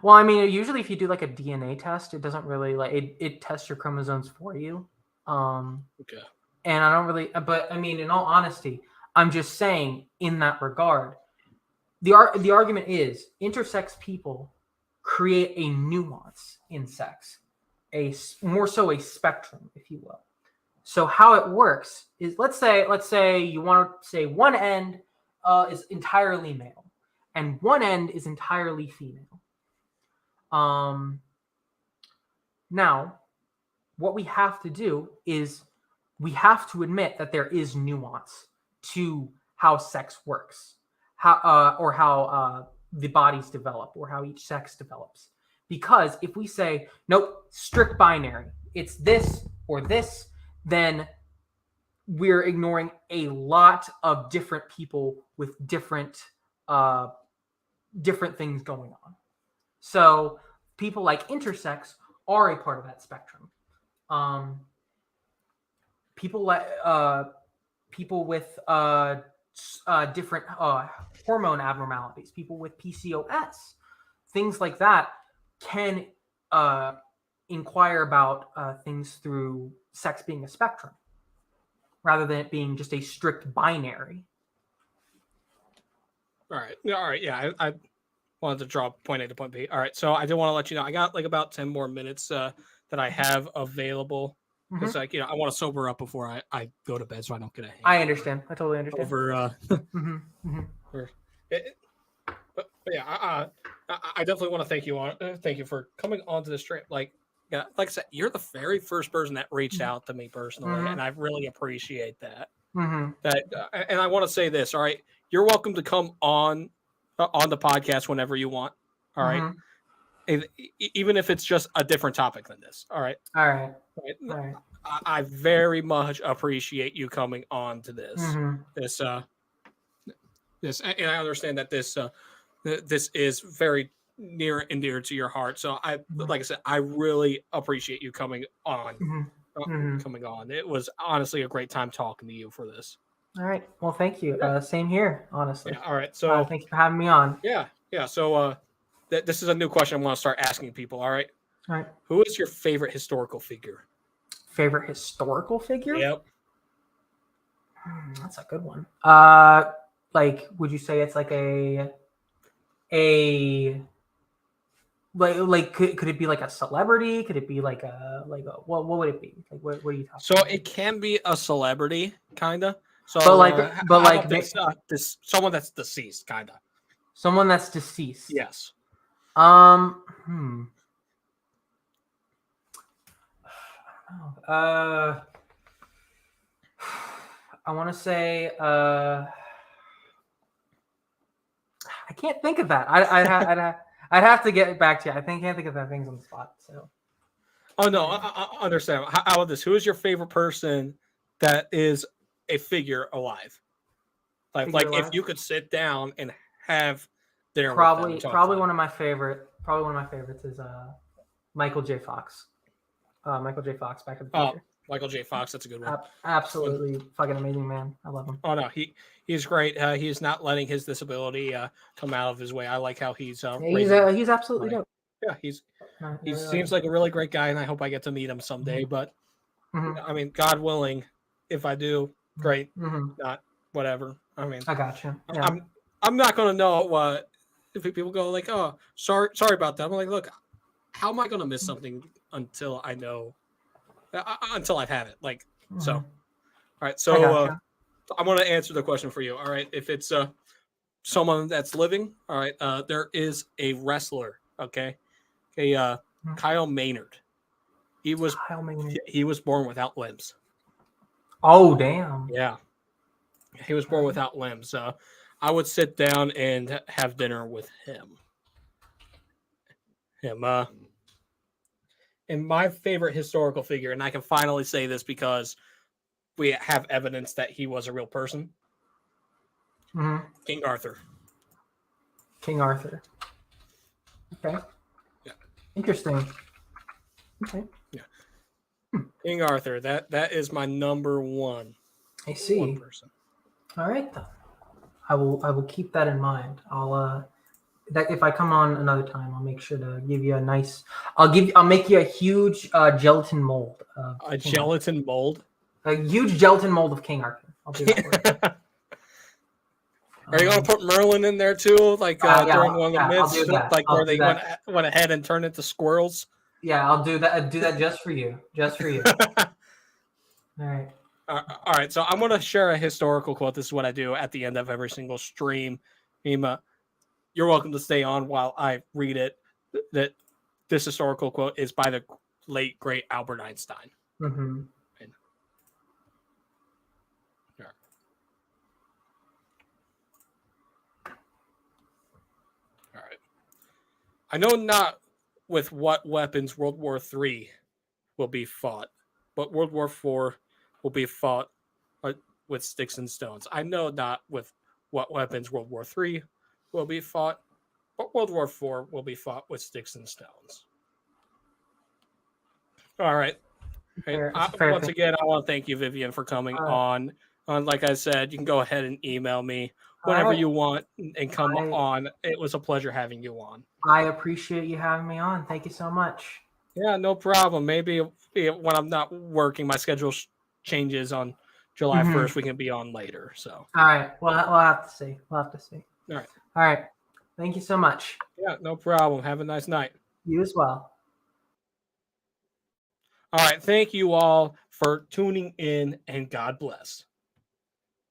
Well, I mean, usually if you do like a DNA test, it doesn't really it tests your chromosomes for you. Okay. And I don't really, but I mean, in all honesty, I'm just saying in that regard, the argument is intersex people create a nuance in sex, more so a spectrum, if you will. So how it works is, let's say you want to say one end is entirely male and one end is entirely female. Now, what we have to do is we have to admit that there is nuance to how sex works, how the bodies develop, or how each sex develops. Because if we say, nope, strict binary, it's this or this, then we're ignoring a lot of different people with different things going on. So people like intersex are a part of that spectrum. People with different hormone abnormalities, people with PCOS, things like that can inquire about things through sex being a spectrum rather than it being just a strict binary. All right. Yeah, all right. Yeah, I wanted to draw point A to point B. All right. So I did want to let you know I got like about 10 more minutes that I have available. Because like I want to sober up before I go to bed so I don't get a hangover. I understand. I totally understand. Over but yeah, I definitely want to thank you for coming onto this trip. Like I said, you're the very first person that reached out to me personally, and I really appreciate that. That and I want to say this. All right, you're welcome to come on the podcast whenever you want. All right, even if it's just a different topic than this. All right. All right. I very much appreciate you coming on to this. This, and I understand that this is very near and dear to your heart. So like I said, I really appreciate you coming on. Coming on. It was honestly a great time talking to you for this. All right. Well, thank you. Same here, honestly. Yeah, all right. So thank you for having me on. Yeah. So this is a new question I want to start asking people. All right. All right. Who is your favorite historical figure? Favorite historical figure? Yep. That's a good one. Like, would you say it's like like could it be like a celebrity? Could it be like a what would it be? Like what are you talking? So it can be a celebrity, kinda. So, this someone that's deceased, kinda. Someone that's deceased. Yes. I want to say I can't think of that. I'd have to get back to you. I can't think of that things on the spot. So. Oh no, I understand. How about this? Who is your favorite person that is a figure alive? Like alive? If you could sit down and have dinner. Probably one of my favorites is Michael J. Fox. Michael J. Fox, Back to the Future. Michael J. Fox, that's a good one. Absolutely fucking amazing man. I love him. Oh no, he's great. He's not letting his disability come out of his way. I like how he's he's absolutely dope. Yeah, he seems like a really great guy, and I hope I get to meet him someday. But I mean, God willing, if I do, great. Not whatever. I mean, I got you. Yeah. I'm not gonna know what if people go like, oh, sorry about that. I'm like, look, how am I gonna miss something until I know? Until I've had it, like so. All right, so I want to answer the question for you. All right, if it's someone that's living, all right, there is a wrestler. Okay, Kyle Maynard. He was born without limbs. Oh damn! Yeah, he was born without limbs. I would sit down and have dinner with him. And my favorite historical figure, and I can finally say this because we have evidence that he was a real person. King Arthur. King Arthur. Okay. Yeah. Interesting. Okay. Yeah. King Arthur. That is my number one. I see. One person. All right then. I will keep that in mind. That if I come on another time, I'll make sure to give you a nice. I'll make you a huge gelatin mold. A gelatin mold. A huge gelatin mold of King Arthur. I'll do that. Are you gonna put Merlin in there too, like during one of the myths, like where they went ahead and turned into squirrels? Yeah, I'll do that. Do that just for you. Just for you. All right. All right. So I'm gonna share a historical quote. This is what I do at the end of every single stream. You're welcome to stay on while I read it. That this historical quote is by the late great Albert Einstein. Mm-hmm. All right. I know not with what weapons World War III will be fought, but World War IV will be fought with sticks and stones. I know not with what weapons World War III will be fought, but World War IV will be fought with sticks and stones. All right. Once again, I want to thank you, Vivian, for coming on. Like I said, you can go ahead and email me whenever you want and come on. It was a pleasure having you on. I appreciate you having me on. Thank you so much. Yeah, no problem. Maybe when I'm not working, my schedule changes on July 1st. We can be on later. So. All right. Well, we'll have to see. All right. All right. Thank you so much. Yeah, no problem. Have a nice night. You as well. All right. Thank you all for tuning in, and God bless.